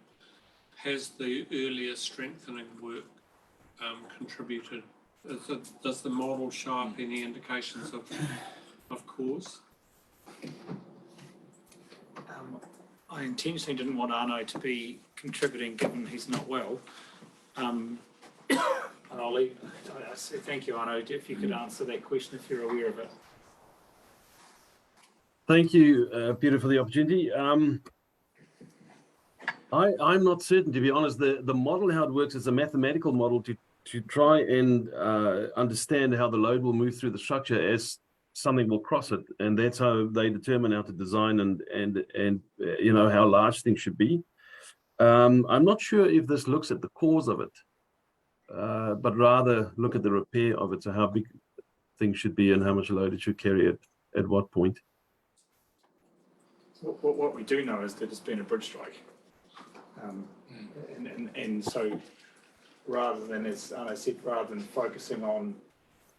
has the earlier strengthening work contributed? Does the model show up any indications of cause? I intentionally didn't want Arno to be contributing, given he's not well. And I'll leave. I say thank you, Arno, if you could answer that question if you're aware of it. Thank you, Peter, for the opportunity. I'm not certain, to be honest. The model, how it works, is a mathematical model to try and understand how the load will move through the structure as something will cross it, and that's how they determine how to design and you know, how large things should be. I'm not sure if this looks at the cause of it, but rather look at the repair of it, so how big things should be and how much load it should carry at what point. What we do know is that it's been a bridge strike, and so rather than, as Arno said, rather than focusing on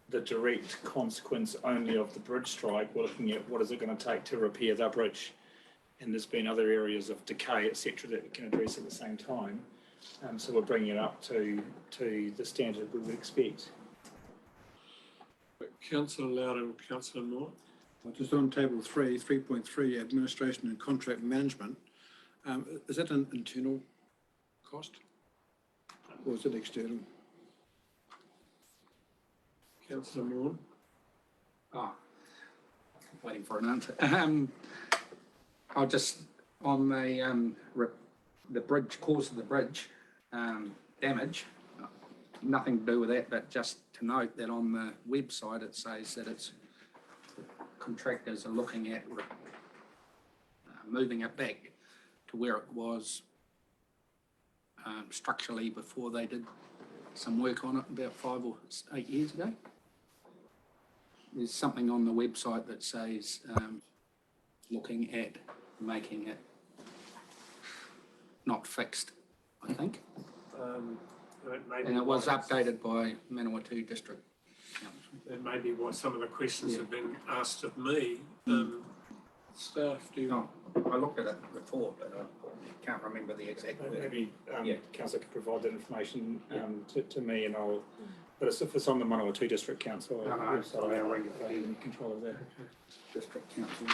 the direct consequence only of the bridge strike, we're looking at what is it going to take to repair the bridge, and there's been other areas of decay, etc., that we can address at the same time. So we're bringing it up to the standard we would expect. Councillor Loudon, Councillor Moore. Just on table 3.3, administration and contract management, is that an internal cost or is it external? Councillor Moore. Waiting for an answer. I'll just, on the bridge, cause of the bridge damage, nothing to do with that, but just to note that on the website it says that it's contractors are looking at moving it back to where it was structurally before they did some work on it about 5 or 8 years ago. There's something on the website that says looking at making it not fixed, I think. And it was updated by Manawatu District. That may be what some of the questions have been asked of me. Staff, do you? No, I looked at it before, but I can't remember the exact word. Maybe Yeah. council could provide that information to me, and I'll. But if it's on the Manawatu District Council website, I have any control of that. District Council.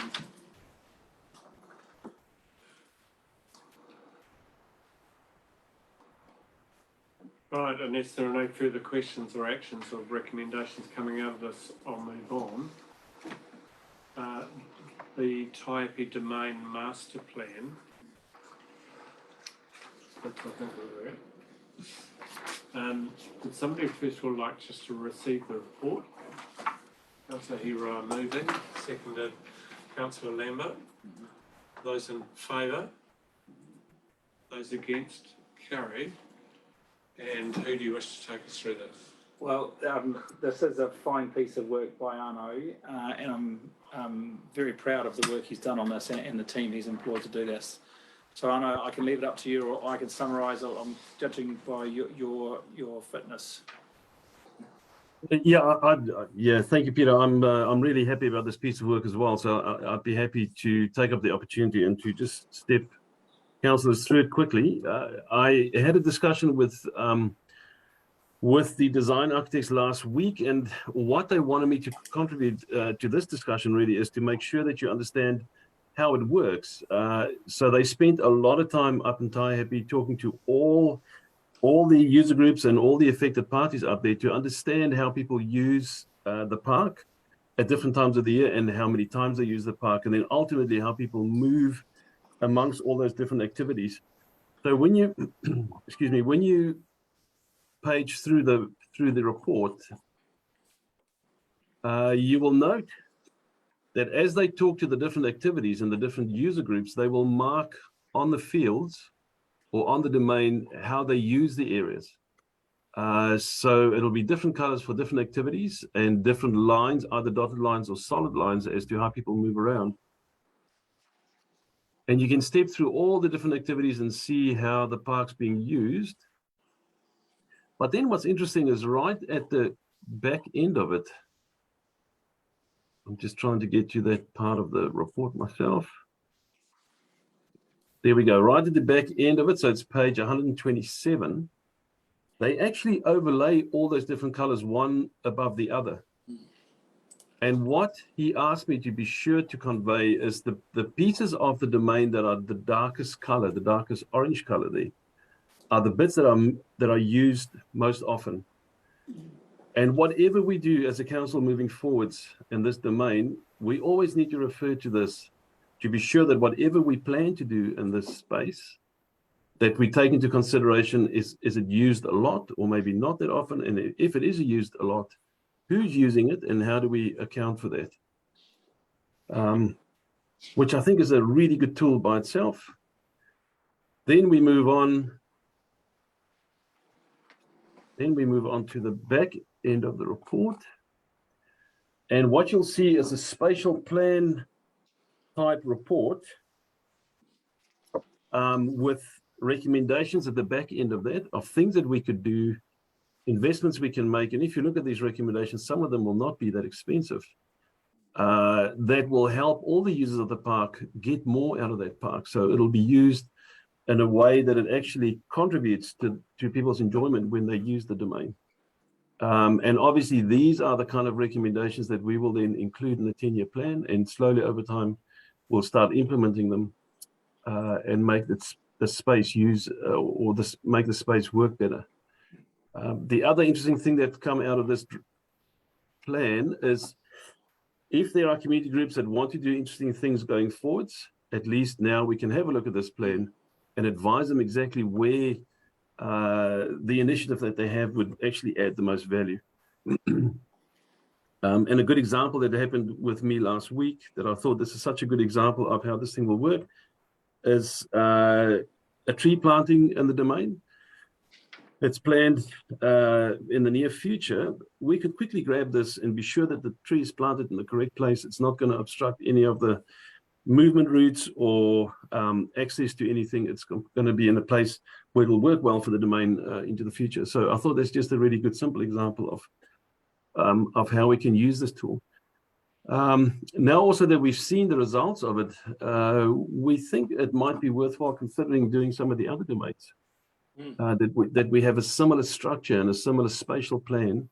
Right, unless there are no further questions or actions or recommendations coming out of this, I'll move on. The Taipi Domain Master Plan. That's I think we're at. Would somebody first of all like just to receive the report? Councillor Hira moving, seconded Councillor Lambert. Those in favour? Those against? Carried. And who do you wish to take us through this? Well, this is a fine piece of work by Arno, and I'm very proud of the work he's done on this and the team he's employed to do this. So Arno, I can leave it up to you, or I can summarise. I'm judging by your fitness. Yeah, thank you, Peter. I'm really happy about this piece of work as well. So I'd be happy to take up the opportunity and to just step councillors through it quickly. I had a discussion with the design architects last week, and what they wanted me to contribute to this discussion really is to make sure that you understand how it works. So they spent a lot of time up in Taihape talking to all the user groups and all the affected parties up there to understand how people use the park at different times of the year and how many times they use the park, and then ultimately how people move amongst all those different activities. So when you, excuse me, when you page through the report, you will note that as they talk to the different activities and the different user groups, they will mark on the fields or on the domain how they use the areas. So it'll be different colors for different activities and different lines, either dotted lines or solid lines, as to how people move around. And you can step through all the different activities and see how the park's being used. But then what's interesting is right at the back end of it, I'm just trying to get to that part of the report myself. There we go, right at the back end of it. So it's page 127. They actually overlay all those different colors one above the other. And what he asked me to be sure to convey is the pieces of the domain that are the darkest color, the darkest orange color there, are the bits that are used most often. And whatever we do as a council moving forwards in this domain, we always need to refer to this to be sure that whatever we plan to do in this space, that we take into consideration, is it used a lot or maybe not that often? And if it is used a lot, who's using it and how do we account for that? Which I think is a really good tool by itself. Then we move on. Then we move on to the back end of the report. And what you'll see is a spatial plan type report with recommendations at the back end of that of things that we could do, investments we can make. And if you look at these recommendations, some of them will not be that expensive. That will help all the users of the park get more out of that park. So it'll be used in a way that it actually contributes to people's enjoyment when they use the domain. And obviously these are the kind of recommendations that we will then include in the 10-year plan, and slowly over time we'll start implementing them and make the space make the space work better. The other interesting thing that's come out of this plan is if there are community groups that want to do interesting things going forwards, at least now we can have a look at this plan and advise them exactly where the initiative that they have would actually add the most value. And a good example that happened with me last week that I thought this is such a good example of how this thing will work is a tree planting in the domain. It's planned in the near future. We could quickly grab this and be sure that the tree is planted in the correct place. It's not going to obstruct any of the movement routes or access to anything. It's going to be in a place where it'll work well for the domain into the future. So I thought that's just a really good simple example of how we can use this tool. Now also that we've seen the results of it, we think it might be worthwhile considering doing some of the other domains. That we have a similar structure and a similar spatial plan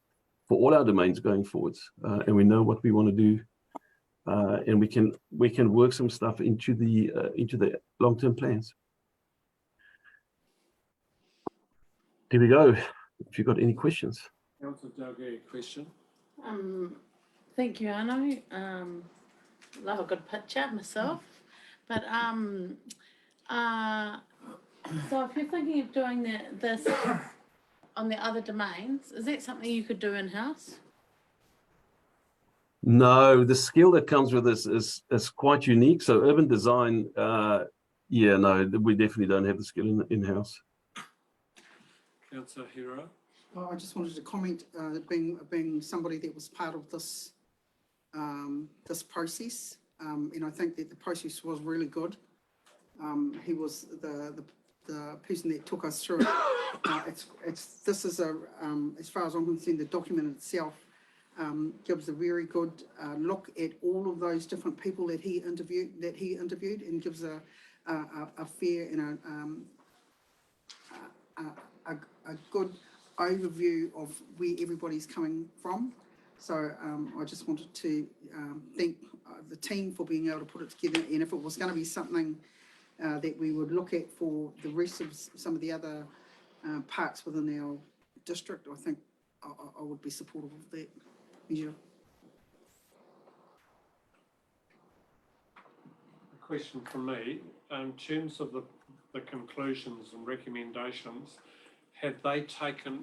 for all our domains going forwards, and we know what we want to do, and we can work some stuff into the long-term plans. Here we go. If you've got any questions. Councillor Dalgary, question? Thank you, Arno. Love a good picture myself. But so if you're thinking of doing this on the other domains, is that something you could do in-house? No, the skill that comes with this is quite unique. So urban design, yeah, no, we definitely don't have the skill in-house. Councillor Hero? I just wanted to comment, being somebody that was part of this this process, and I think that the process was really good. He was the person that took us through it. This is as far as I'm concerned, the document itself gives a very good look at all of those different people that he interviewed, and gives a fair and a good overview of where everybody's coming from. So I just wanted to thank the team for being able to put it together, and if it was going to be something that we would look at for the rest of some of the other parts within our district, I think I would be supportive of that measure. A question from me. In terms of the conclusions and recommendations, have they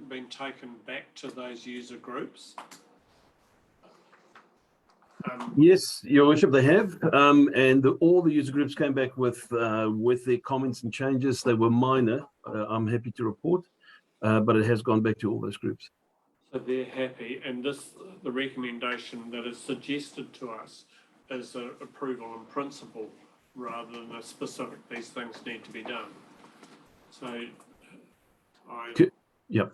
been taken back to those user groups? Yes, Your Worship, they have, and all the user groups came back with their comments and changes. They were minor, I'm happy to report, but it has gone back to all those groups. So they're happy, and the recommendation that is suggested to us is an approval in principle rather than a specific, these things need to be done. So Yep.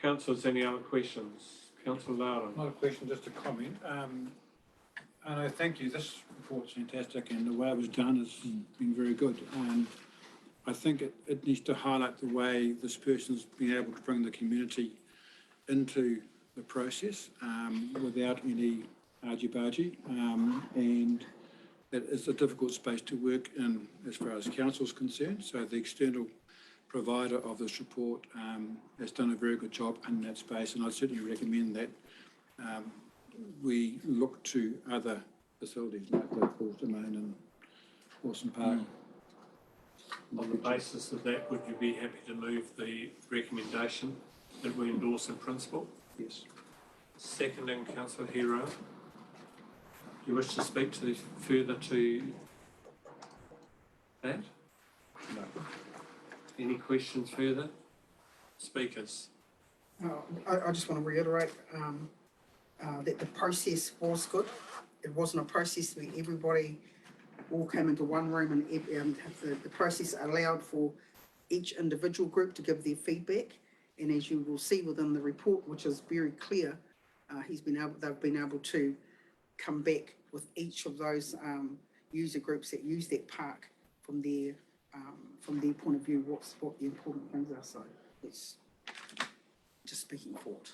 Councillors, any other questions? Councillor Loudon. Not a question, just a comment. And thank you. This report's fantastic, and the way it was done has been very good. I think it needs to highlight the way this person's been able to bring the community into the process without any argy-bargy, and that it's a difficult space to work in as far as council is concerned. So the external provider of this report has done a very good job in that space, and I certainly recommend that we look to other facilities like the Falls Domain and Orson Park. On the basis of that, would you be happy to move the recommendation that we endorse in principle? Yes. Seconding, Councillor Hero. Do you wish to speak further to that? No. Any questions further? Speakers. I just want to reiterate that the process was good. It wasn't a process where everybody all came into one room, and the process allowed for each individual group to give their feedback. And as you will see within the report, which is very clear, they've been able to come back with each of those user groups that use that park from their point of view, what the important things are. So it's just speaking for it.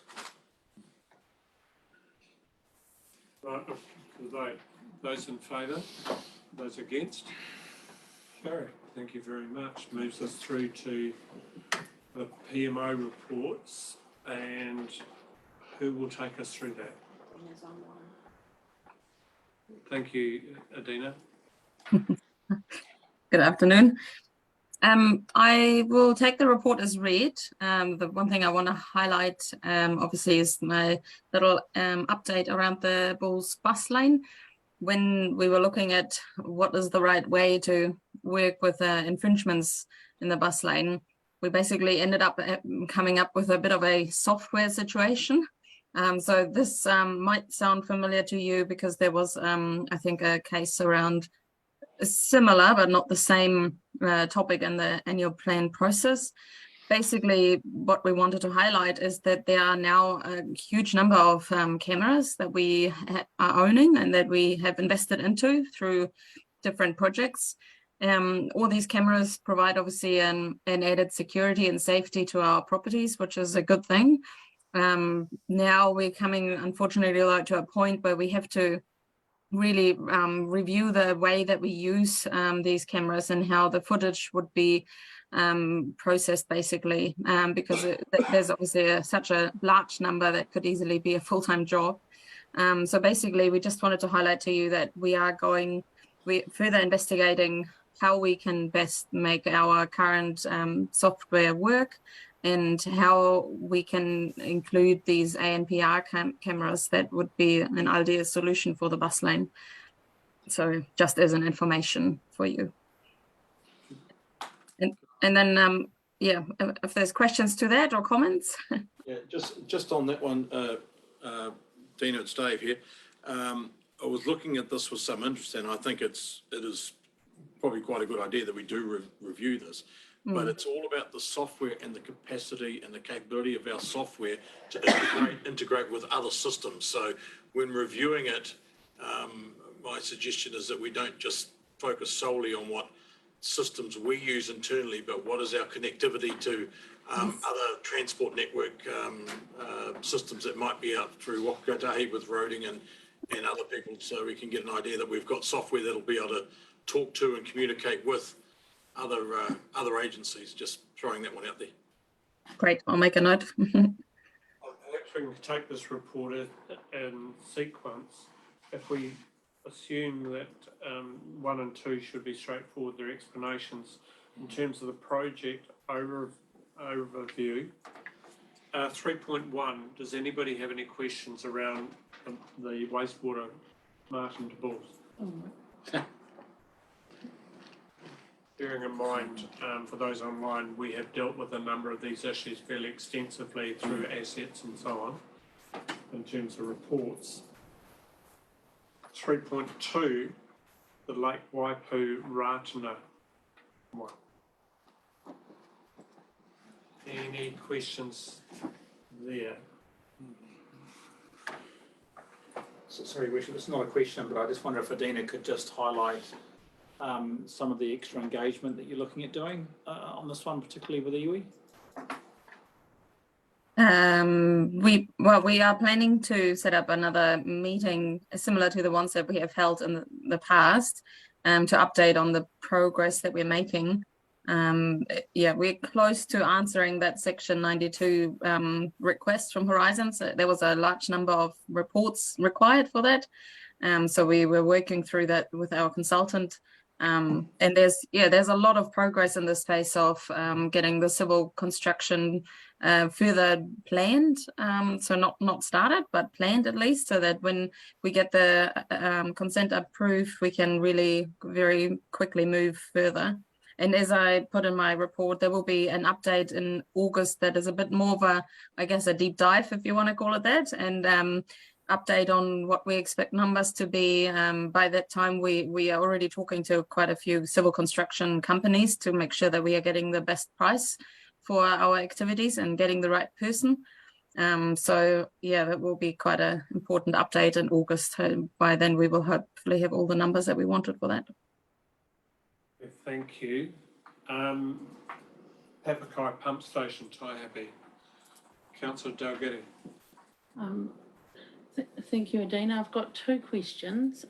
Right, those in favour? Those against? Carried. Thank you very much. Moves us through to the PMO reports, and who will take us through that? Thank you, Adina. Good afternoon. I will take the report as read. The one thing I want to highlight, obviously, is my little update around the Bulls bus lane. When we were looking at what is the right way to work with infringements in the bus lane, we basically ended up coming up with a bit of a software situation. So this might sound familiar to you because there was, I think, a case around a similar but not the same topic in the annual plan process. basically what we wanted to highlight is that there are now a huge number of cameras that we are owning and that we have invested into through different projects. All these cameras provide obviously an added security and safety to our properties, which is a good thing. Now we're coming, unfortunately, to a point where we have to really review the way that we use these cameras and how the footage would be processed, basically, because there's obviously such a large number that could easily be a full-time job. So basically, we just wanted to highlight to you that we're further investigating how we can best make our current software work and how we can include these ANPR cameras that would be an ideal solution for the bus lane. So just as an information for you. And then, yeah, if there's questions to that or comments. Yeah, just on that one, Dina, it's Dave here. I was looking at this with some interest, and I think it is probably quite a good idea that we do review this. But it's all about the software and the capacity and the capability of our software to integrate with other systems. So when reviewing it, my suggestion is that we don't just focus solely on what systems we use internally, but what is our connectivity to other transport network systems that might be out through Waka Kotahi with roading and other people, so we can get an idea that we've got software that'll be able to talk to and communicate with other agencies. Just throwing that one out there. Great, I'll make a note. Actually, we can take this report in sequence. If we assume that 1 and 2 should be straightforward, their explanations in terms of the project overview. 3.1, does anybody have any questions around the wastewater Martin de Bulls? Bearing in mind, for those online, we have dealt with a number of these issues fairly extensively through assets and so on, in terms of reports. 3.2, the Lake Waipu Ratana one. Any questions there? Sorry, Richard, it's not a question, but I just wonder if Adina could just highlight some of the extra engagement that you're looking at doing on this one, particularly with iwi. We are planning to set up another meeting similar to the ones that we have held in the past to update on the progress that we're making. Yeah, we're close to answering that Section 92 request from Horizon. So there was a large number of reports required for that. So we were working through that with our consultant. And there's a lot of progress in the space of getting the civil construction further planned. So not started, but planned at least, so that when we get the consent approved, we can really very quickly move further. And as I put in my report, there will be an update in August that is a bit more of a deep dive, if you want to call it that, and update on what we expect numbers to be. By that time, we are already talking to quite a few civil construction companies to make sure that we are getting the best price for our activities and getting the right person. So yeah, that will be quite an important update in August. By then, we will hopefully have all the numbers that we wanted for that. Thank you. Papakai Pump Station, Taihape. Councillor Dalgety. Thank you, Adina. I've got 2 questions.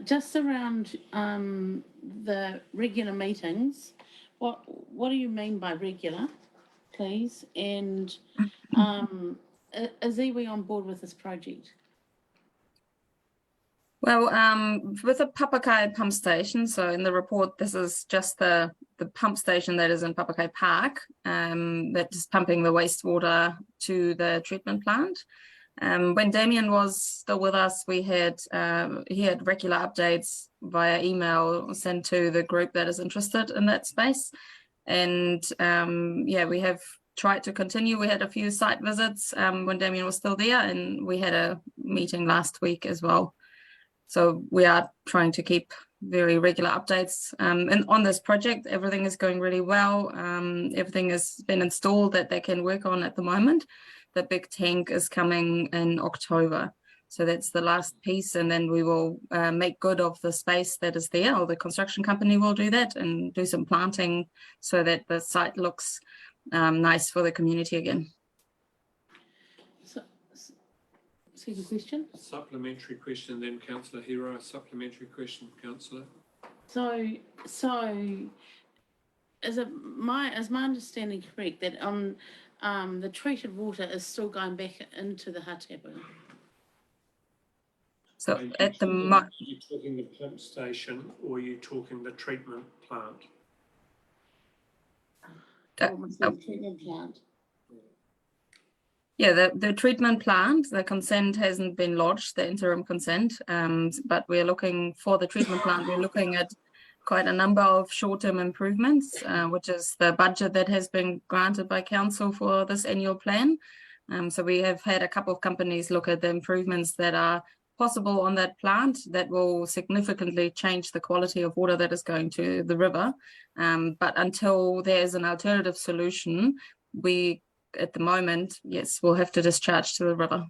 Just around the regular meetings, what do you mean by regular, please? And is iwi on board with this project? Well, with the Papakai pump station, so in the report, this is just the pump station that is in Papakai Park, that is pumping the wastewater to the treatment plant. When Damien was still with us, he had regular updates via email sent to the group that is interested in that space. And yeah, we have tried to continue. We had a few site visits when Damien was still there, and we had a meeting last week as well. So we are trying to keep very regular updates. And on this project, everything is going really well. Everything has been installed that they can work on at the moment. The big tank is coming in October. So that's the last piece, and then we will make good of the space that is there, or the construction company will do that and do some planting so that the site looks nice for the community again. Second question. Supplementary question then, councillor Hero. Supplementary question, councillor. So is my understanding correct that on the treated water is still going back into the Hatapu? So Are you talking the pump station, or are you talking the treatment plant? Treatment plant. Yeah, the treatment plant, the consent hasn't been lodged, the interim consent, but we're looking for the treatment plant. We're looking at quite a number of short-term improvements, which is the budget that has been granted by council for this annual plan. So we have had a couple of companies look at the improvements that are possible on that plant that will significantly change the quality of water that is going to the river. But until there's an alternative solution, we, at the moment, yes, we'll have to discharge to the river.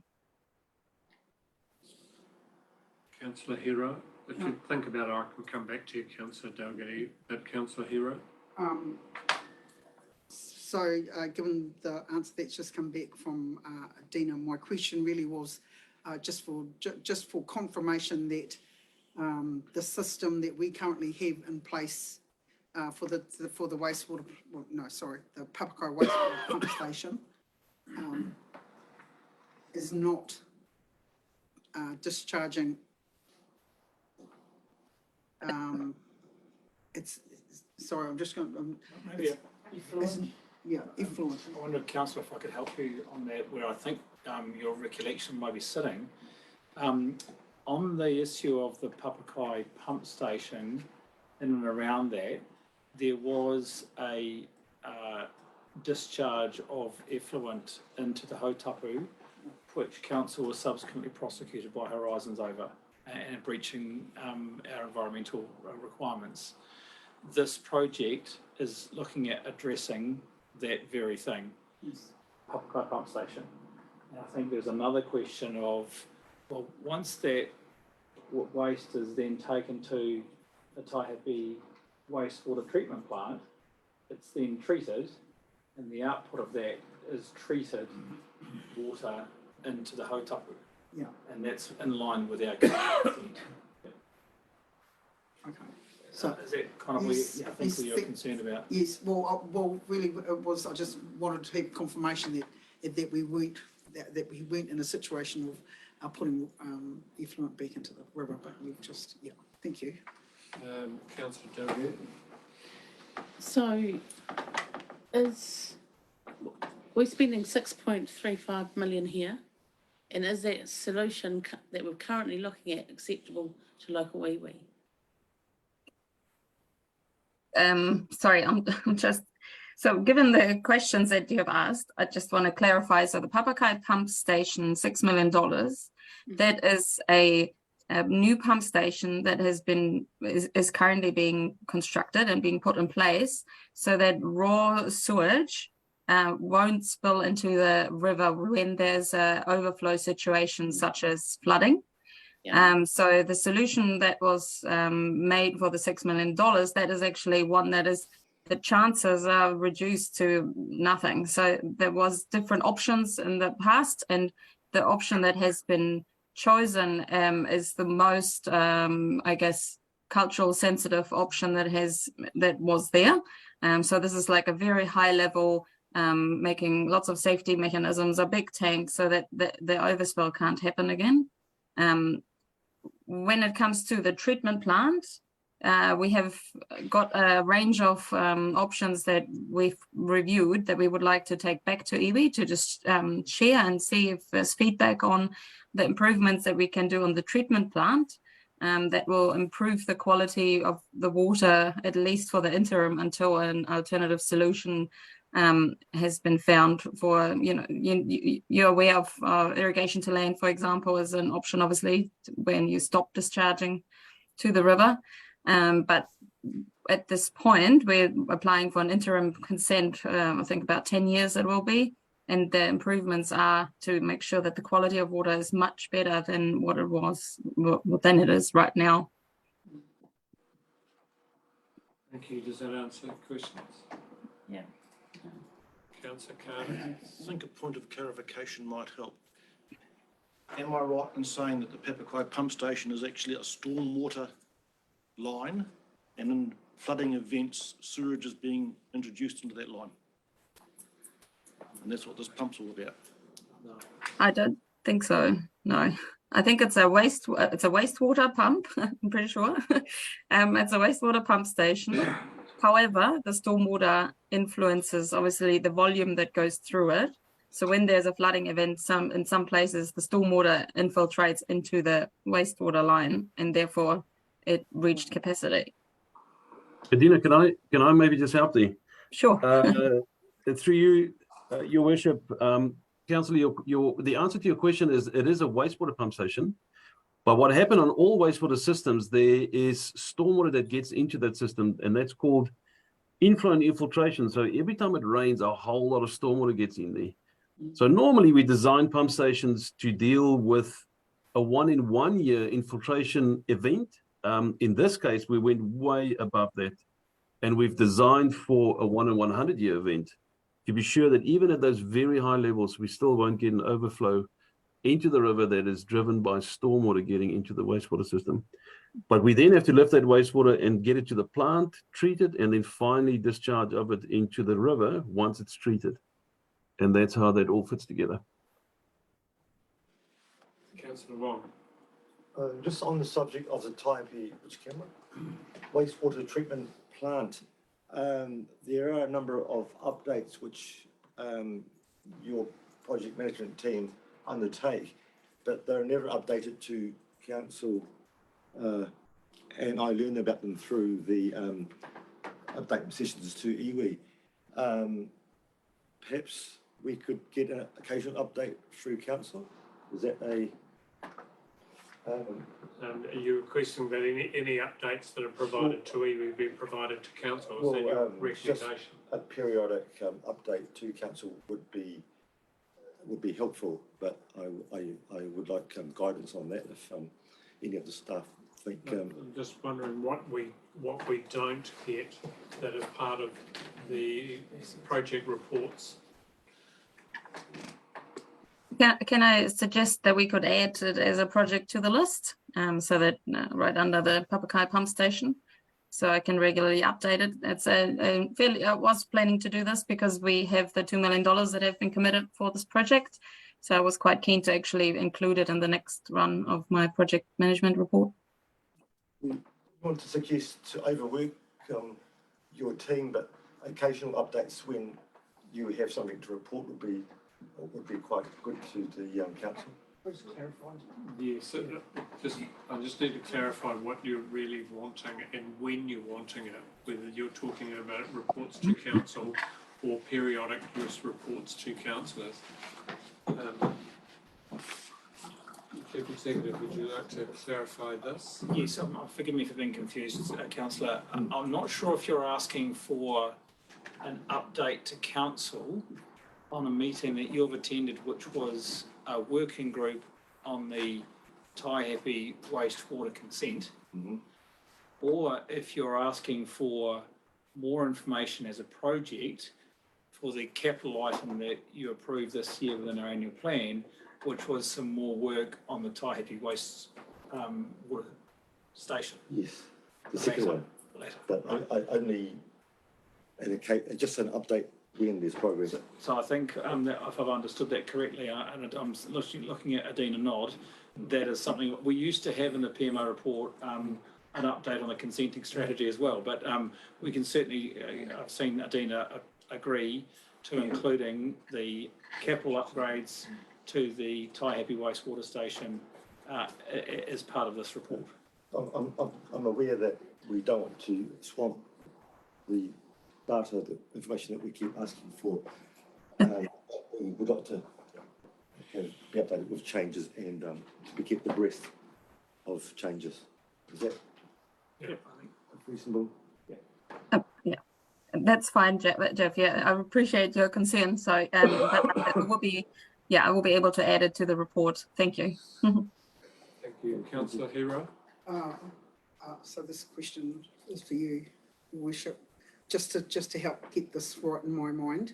Councillor Hero, if you think about it, I can come back to you, Councillor Dalgety, but Councillor Hero. So given the answer that's just come back from Dina, my question really was just for confirmation that the system that we currently have in place for the wastewater, the Papakai wastewater pump station is not discharging. Sorry, I'm just going. Maybe effluent. Yeah, effluent. I wonder, councillor, if I could help you on that, where I think your recollection might be sitting. On the issue of the Papakai pump station, in and around that, there was a discharge of effluent into the Hautapu, which council was subsequently prosecuted by Horizons over and breaching our environmental requirements. This project is looking at addressing that very thing, Papakai pump station. And I think there's another question of, well, once that waste is then taken to the Taihape wastewater treatment plant, it's then treated, and the output of that is treated water into the Hautapu. Yeah. And that's in line with our consent. Okay. So is that kind of where you're concerned about? Yes. Well, really, it was. I just wanted to have confirmation that we weren't in a situation of putting effluent back into the river, but we've just Thank you. Councillor Dalgety. So, we're spending 6.35 million here, and is that solution that we're currently looking at acceptable to local iwi? Sorry, I'm just, so given the questions that you have asked, I just want to clarify. So the Papakai pump station, $6 million, that is a new pump station that is currently being constructed and being put in place so that raw sewage won't spill into the river when there's a overflow situation such as flooding. Yeah. So the solution that was made for the $6 million, that is actually one that is, the chances are reduced to nothing. So there was different options in the past, and the option that has been chosen is the most, I guess, cultural sensitive option that was there. So this is like a very high level, making lots of safety mechanisms, a big tank so that the overspill can't happen again. When it comes to the treatment plant, we have got a range of options that we've reviewed that we would like to take back to iwi to just share and see if there's feedback on the improvements that we can do on the treatment plant that will improve the quality of the water, at least for the interim, until an alternative solution has been found for, you're aware of irrigation to land, for example, is an option, obviously, when you stop discharging to the river. But at this point, we're applying for an interim consent, I think about 10 years it will be. And the improvements are to make sure that the quality of water is much better than what it was, than it is right now. Thank you. Does that answer questions? Yeah. Councillor Carter. I think a point of clarification might help. Am I right in saying that the Papakai pump station is actually a stormwater line, and in flooding events, sewage is being introduced into that line? And that's what this pump's all about. I don't think so. No, I think it's a wastewater pump. I'm pretty sure. It's a wastewater pump station. However, the stormwater influences obviously the volume that goes through it. So when there's a flooding event, in some places the stormwater infiltrates into the wastewater line, and therefore it reached capacity. Adina, can I maybe just help there? Sure. Through you, Your Worship, Councillor, the answer to your question is it is a wastewater pump station. But what happened on all wastewater systems, there is stormwater that gets into that system, and that's called inflow and infiltration. So every time it rains, a whole lot of stormwater gets in there. So normally we design pump stations to deal with a 1 in 1 year infiltration event. In this case, we went way above that, and we've designed for a 1 in 100 year event to be sure that even at those very high levels, we still won't get an overflow into the river that is driven by stormwater getting into the wastewater system. But we then have to lift that wastewater and get it to the plant, treat it, and then finally discharge of it into the river once it's treated. And that's how that all fits together. Councillor Wong. Just on the subject of the Taipi, which camera? Wastewater treatment plant. There are a number of updates which your project management team undertake, but they're never updated to council, and I learn about them through the update sessions to iwi. Perhaps we could get an occasional update through council. Is that a are you requesting that any updates that are provided to iwi be provided to council? Is that your recommendation? Just a periodic update to council would be helpful, but I would like guidance on that if any of the staff think. I'm just wondering what we don't get that is part of the project reports. Can I suggest that we could add it as a project to the list, so that right under the Papakai pump station, so I can regularly update it. It's a fairly, I was planning to do this because we have the $2 million that have been committed for this project. So I was quite keen to actually include it in the next run of my project management report. We want to suggest to overwork your team, but occasional updates when you have something to report would be quite good to the council. Yes, I just need to clarify what you're really wanting and when you're wanting it, whether you're talking about reports to council or periodic reports to councillors. Chief Executive, would you like to clarify this? Yes, forgive me for being confused, Councillor. I'm not sure if you're asking for an update to council on a meeting that you've attended, which was a working group on the Taihape wastewater consent, or if you're asking for more information as a project for the capital item that you approved this year within our annual plan, which was some more work on the Taihape waste water station. Yes, the second one. But I only indicate just an update when there's progress. So I think that if I've understood that correctly, and I'm looking at Adina nod, that is something we used to have in the PMO report, an update on the consenting strategy as well. But we can certainly, I've seen Adina agree to including the capital upgrades to the Taihape wastewater station as part of this report. I'm aware that we don't want to swamp the data, the information that we keep asking for. We would like to be updated with changes and to be kept abreast of changes. Is that? Yeah, reasonable. Yeah, that's fine, Jeff. Yeah, I appreciate your concern. So, but it will be, yeah, I will be able to add it to the report. Thank you. Thank you. Councillor Hero? So this question is for you, Your Worship, just to help get this right in my mind.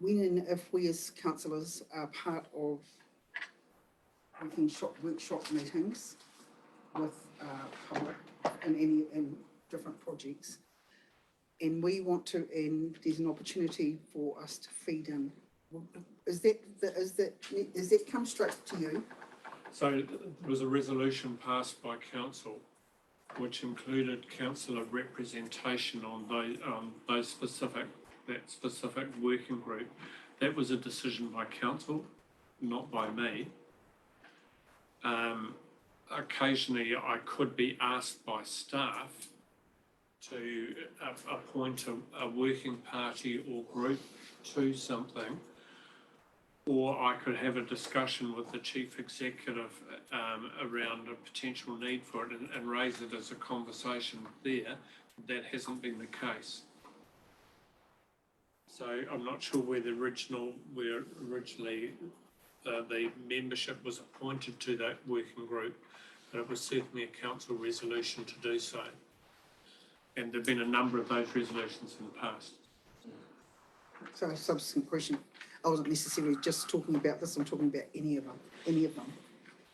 When and if we as councillors are part of workshop meetings with public in different projects, and we want to, and there's an opportunity for us to feed in, is that come straight to you? So there was a resolution passed by council which included councillor representation on that specific working group. That was a decision by council, not by me. Occasionally I could be asked by staff to appoint a working party or group to something, or I could have a discussion with the chief executive around a potential need for it and raise it as a conversation there. That hasn't been the case. So I'm not sure where originally the membership was appointed to that working group, but it was certainly a council resolution to do so. And there have been a number of those resolutions in the past. So subsequent question, I wasn't necessarily just talking about this, I'm talking about any of them,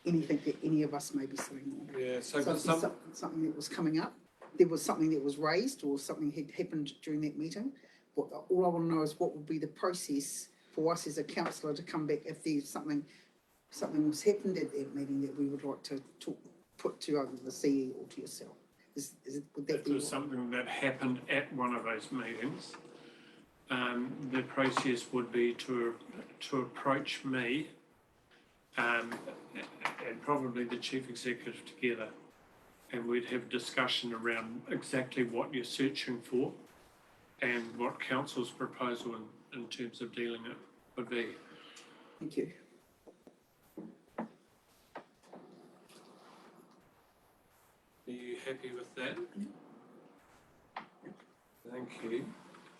anything that any of us may be saying. Yeah, so something that was coming up, there was something that was raised or something had happened during that meeting. All I want to know is what would be the process for us as a councillor to come back if there's something was happened at that meeting that we would like to put to either the CE or to yourself. Would that if there was something that happened at one of those meetings, the process would be to approach me and probably the chief executive together, and we'd have discussion around exactly what you're searching for and what council's proposal in terms of dealing it would be. Thank you. Are you happy with that? Thank you.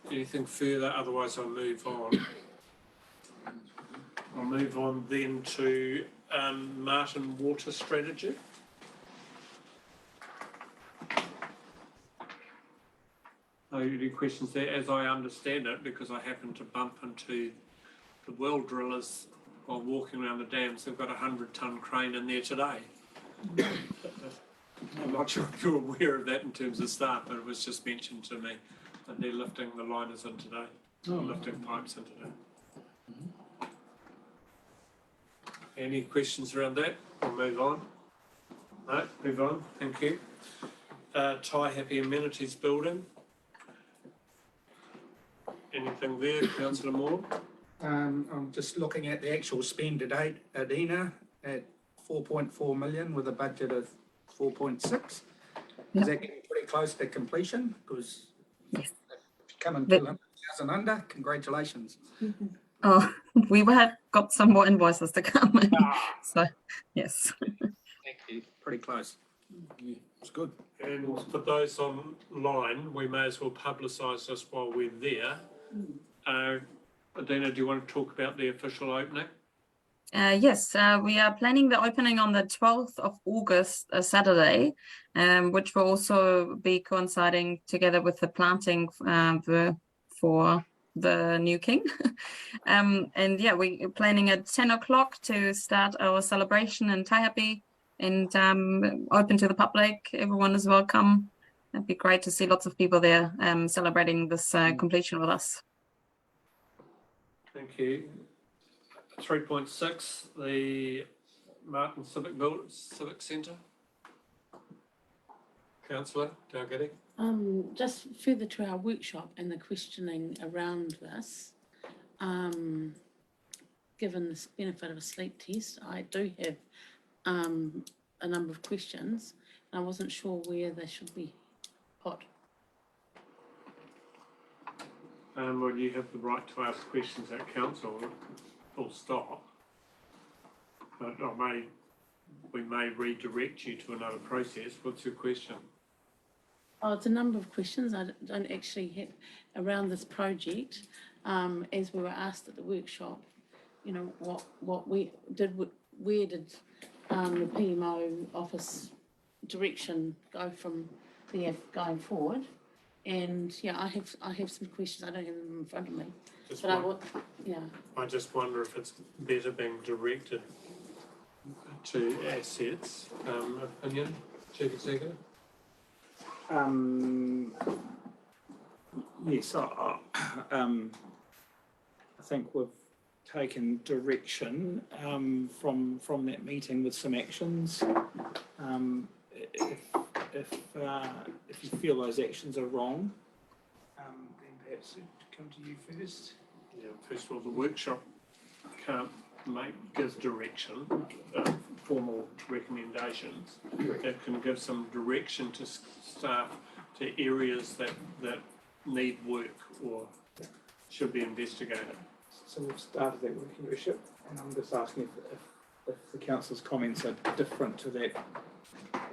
Anything further? Otherwise I'll move on. I'll move on then to Martin Water Strategy. Any questions there? As I understand it, because I happened to bump into the well drillers while walking around the dams, they've got a 100-ton crane in there today. I'm not sure if you're aware of that in terms of staff, but it was just mentioned to me that they're lifting the liners in today, lifting pipes in today. Any questions around that? We'll move on. No, move on. Thank you. Tai Happy Amenities Building. Anything there, Councillor Moore? I'm just looking at the actual spend to date, Adina, at 4.4 million with a budget of 4.6. Is that getting pretty close to completion? Because if you come in 200,000 under, congratulations. Oh, we have got some more invoices to come in. So, yes. Thank you. Pretty close. Yeah, it's good. And for those online, we may as well publicise this while we're there. Adina, do you want to talk about the official opening? Yes, we are planning the opening on the 12th of August, Saturday, which will also be coinciding together with the planting for the new king. And yeah, we're planning at 10 o'clock to start our celebration in Taihape and open to the public. Everyone is welcome. It'd be great to see lots of people there celebrating this completion with us. Thank you. 3.6, the Martin Civic Centre. Councillor Dalgety. Just further to our workshop and the questioning around this, given the benefit of a sleep test, I do have a number of questions, and I wasn't sure where they should be put. Well, you have the right to ask questions at council, full stop. But I may we may redirect you to another process. What's your question? Oh, it's a number of questions I don't actually have around this project. As we were asked at the workshop, you know, what we did, where did the PMO office direction go from there going forward? And yeah, I have some questions. I don't have them in front of me, but I would, yeah. I just wonder if it's better being directed to assets. Opinion, Chief Executive? Yes, I think we've taken direction from that meeting with some actions. If you feel those actions are wrong, then perhaps it'd come to you first. Yeah, first of all, the workshop can't give direction, formal recommendations. It can give some direction to staff to areas that need work or should be investigated. So we've started that work, Your Worship, and I'm just asking if the council's comments are different to that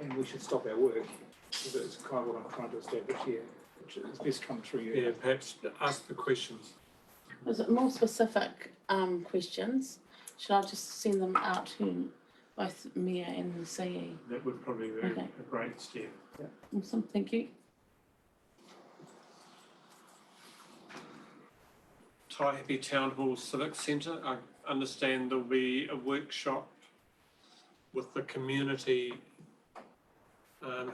and we should stop our work, because it's kind of what I'm trying to establish here, which is best come through you. Yeah, perhaps ask the questions. Is it more specific questions? Should I just send them out to both Mayor and the CE? That would probably be Okay. a great step. Yeah. Awesome, thank you. Taihape Town Hall Civic Centre, I understand there'll be a workshop with the community.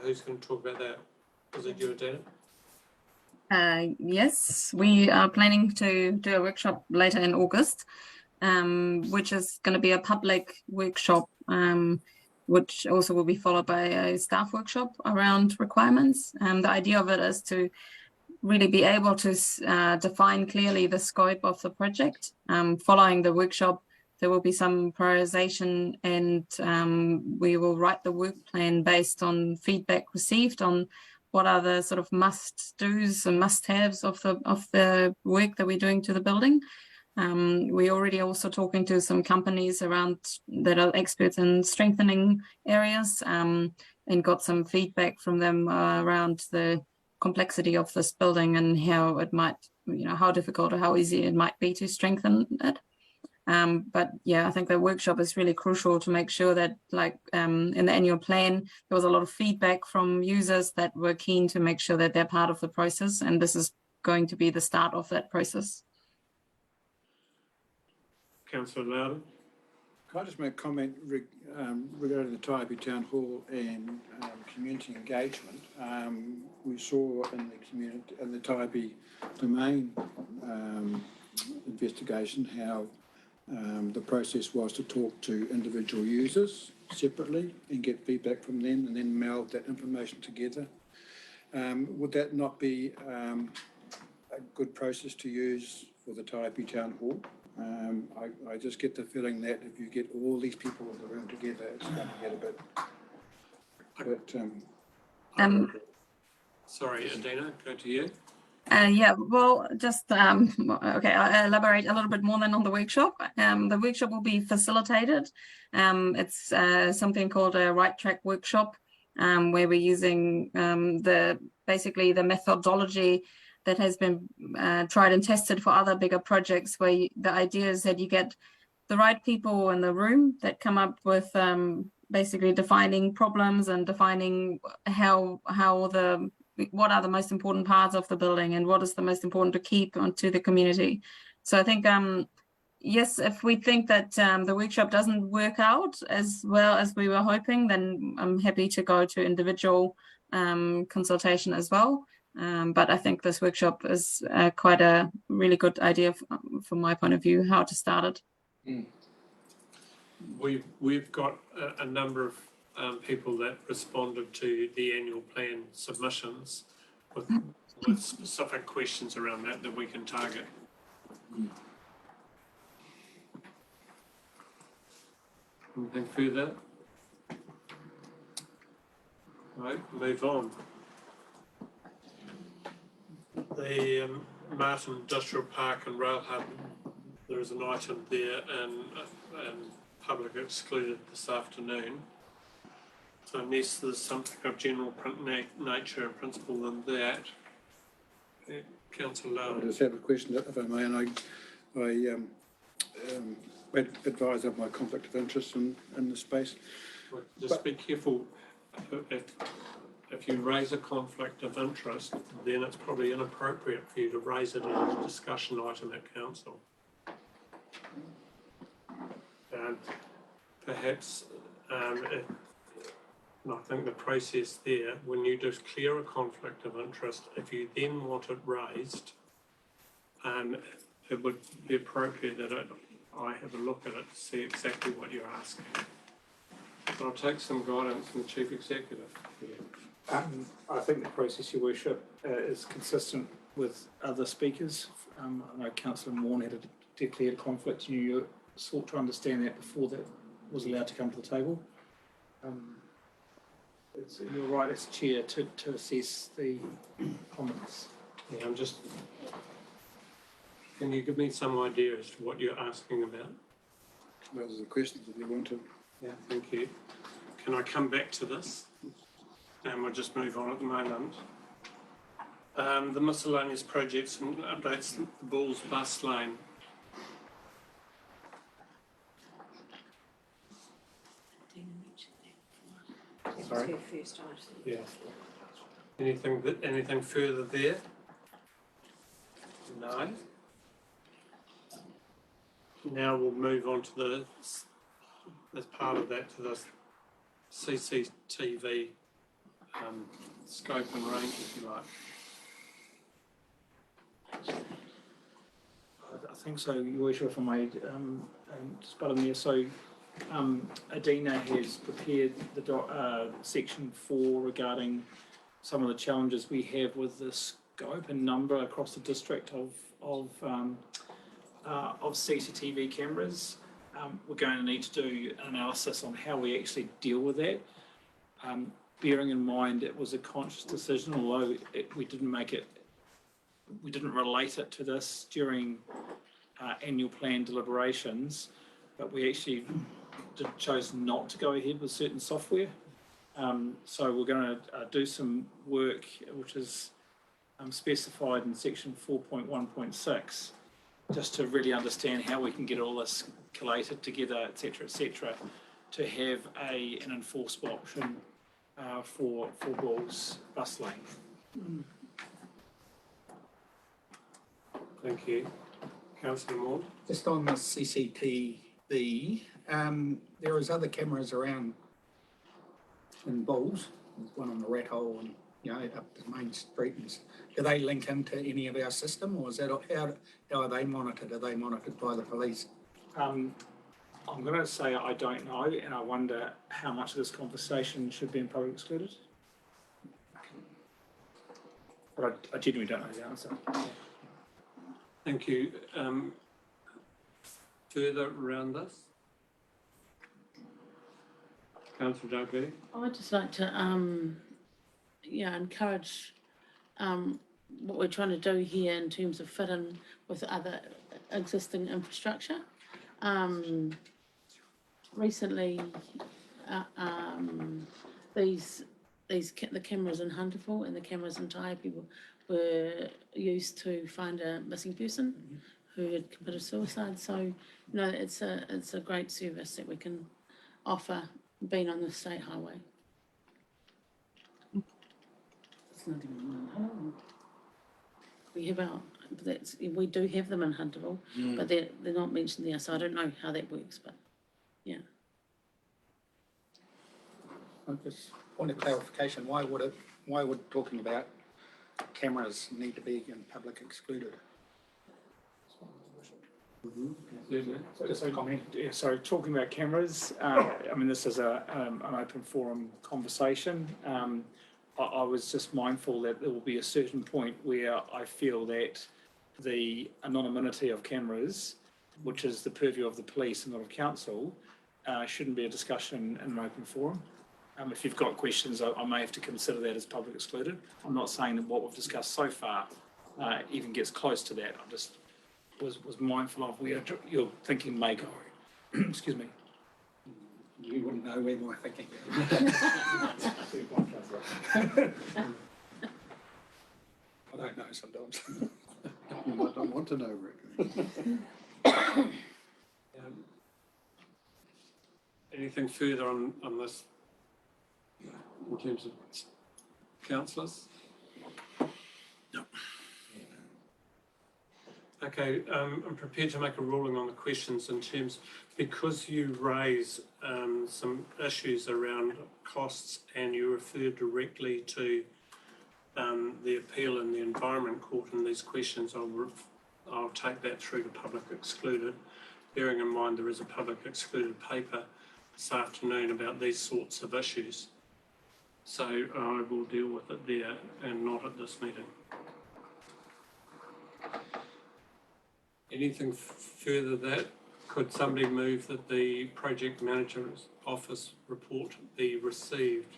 Who's going to talk about that? Is it you, Dana? Yes, we are planning to do a workshop later in August, which is going to be a public workshop, which also will be followed by a staff workshop around requirements. The idea of it is to really be able to define clearly the scope of the project. Following the workshop, there will be some prioritization, and we will write the work plan based on feedback received on what are the sort of must-dos and must-haves of the work that we're doing to the building. We're already also talking to some companies around that are experts in strengthening areas, and got some feedback from them around the complexity of this building and how it might, you know, how difficult or how easy it might be to strengthen it. But yeah, I think the workshop is really crucial to make sure that, like in the annual plan, there was a lot of feedback from users that were keen to make sure that they're part of the process, and this is going to be the start of that process. Councillor Loudon? Can I just make a comment regarding the Taihape Town Hall and community engagement? We saw in the Taihape Domain investigation how the process was to talk to individual users separately and get feedback from them and then meld that information together. Would that not be a good process to use for the Taihape Town Hall? I just get the feeling that if you get all these people in the room together, it's going to get a bit... Sorry, Adina, go to you. Yeah, well, just, okay, I'll elaborate a little bit more than on the workshop. The workshop will be facilitated. It's something called a right track workshop, where we're using basically the methodology that has been tried and tested for other bigger projects, where the idea is that you get the right people in the room that come up with basically defining problems and defining what are the most important parts of the building and what is the most important to keep onto the community. So I think, yes, if we think that the workshop doesn't work out as well as we were hoping, then I'm happy to go to individual consultation as well. But I think this workshop is quite a really good idea from my point of view, how to start it. Mm. We've got a number of people that responded to the annual plan submissions with specific questions around that we can target. Anything further? Right, move on. The Martin Industrial Park and Rail Hub, there is an item there in public excluded this afternoon. So unless there's something of general nature and principle than that, Councillor I Lowe. just have a question, if I may, and I advise of my conflict of interest in the space. Just be careful, if you raise a conflict of interest, then it's probably inappropriate for you to raise it as a discussion item at council. And perhaps, and I think the process there, when you declare a conflict of interest, if you then want it raised, it would be appropriate that I have a look at it to see exactly what you're asking. But I'll take some guidance from the Chief Executive. I think the process, Your Worship, is consistent with other speakers. I know Councillor Maughan had a declared conflict. You sought to understand that before that was allowed to come to the table. You're right as chair to assess the comments. Yeah, can you give me some idea as to what you're asking about? Those are the questions if you want to. Yeah, thank you. Can I come back to this? And we'll just move on at the moment. The miscellaneous projects and updates, the Bulls bus lane. Sorry? First item. Yeah. Anything further there? No. Now we'll move on to as part of that, to the CCTV scope and range, if you like. I think so, Your Worship, if I may just butt in there. So Adina has prepared the section 4 regarding some of the challenges we have with the scope and number across the district of CCTV cameras. We're going to need to do an analysis on how we actually deal with that. Bearing in mind it was a conscious decision, although we didn't relate it to this during annual plan deliberations, but we actually chose not to go ahead with certain software. So we're going to do some work which is specified in section 4.1.6, just to really understand how we can get all this collated together, etc., to have an enforceable option for Bulls bus lane. Thank you. Councillor Maughan. Just on the CCTV, there is other cameras around in Bulls. There's one on the rat hole and, up the main street. Do they link into any of our system, or is that how are they monitored? Are they monitored by the police? I'm going to say I don't know, and I wonder how much of this conversation should be in public excluded. But I genuinely don't know the answer. Thank you. Further around this? Councillor Dugby. I'd just like to encourage what we're trying to do here in terms of fit in with other existing infrastructure. Recently, the cameras in Hunterville and the cameras in Taipi were used to find a missing person who had committed suicide. So, it's a great service that we can offer being on the state highway. It's not even on. We do have them in Hunterville, but they're not mentioned there, so I don't know how that works, but yeah. Just point of clarification, why would talking about cameras need to be in public excluded? So talking about cameras, this is an open forum conversation. I was just mindful that there will be a certain point where I feel that the anonymity of cameras, which is the purview of the police and not of council, shouldn't be a discussion in an open forum. If you've got questions, I may have to consider that as public excluded. I'm not saying that what we've discussed so far even gets close to that. I just was mindful of where your thinking may go. Excuse me. you wouldn't know where my thinking. I don't know sometimes. You might not want to know, Rick. Anything further on this in terms of councillors? No. Okay, I'm prepared to make a ruling on the questions in terms, because you raise some issues around costs and you refer directly to the appeal in the Environment Court in these questions, I'll take that through to public excluded, bearing in mind there is a public excluded paper this afternoon about these sorts of issues. So I will deal with it there and not at this meeting. Anything further that, could somebody move that the project manager's office report be received?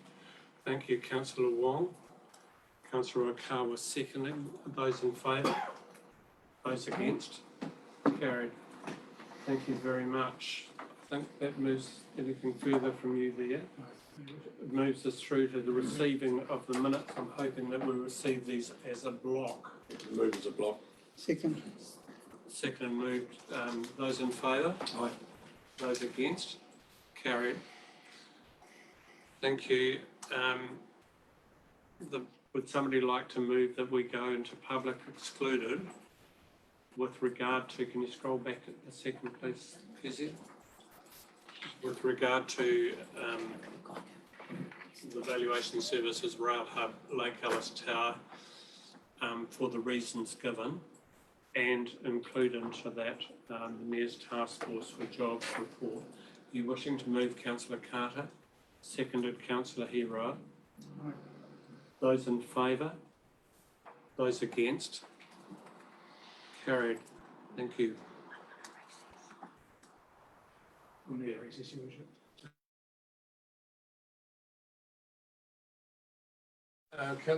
Thank you, Councillor Wong. Councillor Okawa seconding. Those in favour? Those against? Carried. Thank you very much. I think that moves anything further from you there. It moves us through to the receiving of the minutes. I'm hoping that we receive these as a block. Move as a block. Second. Second and moved. Those in favour? Aye. Those against? Carried. Thank you. Would somebody like to move that we go into public excluded with regard to, can you scroll back a second please, Kezia? With regard to the valuation services, Rail Hub, Lake Ellis Tower, for the reasons given, and include into that the Mayor's Task Force for Jobs report. Are you wishing to move, Councillor Carter? Seconded, Councillor Hero. Those in favour? Those against? Carried. Thank you.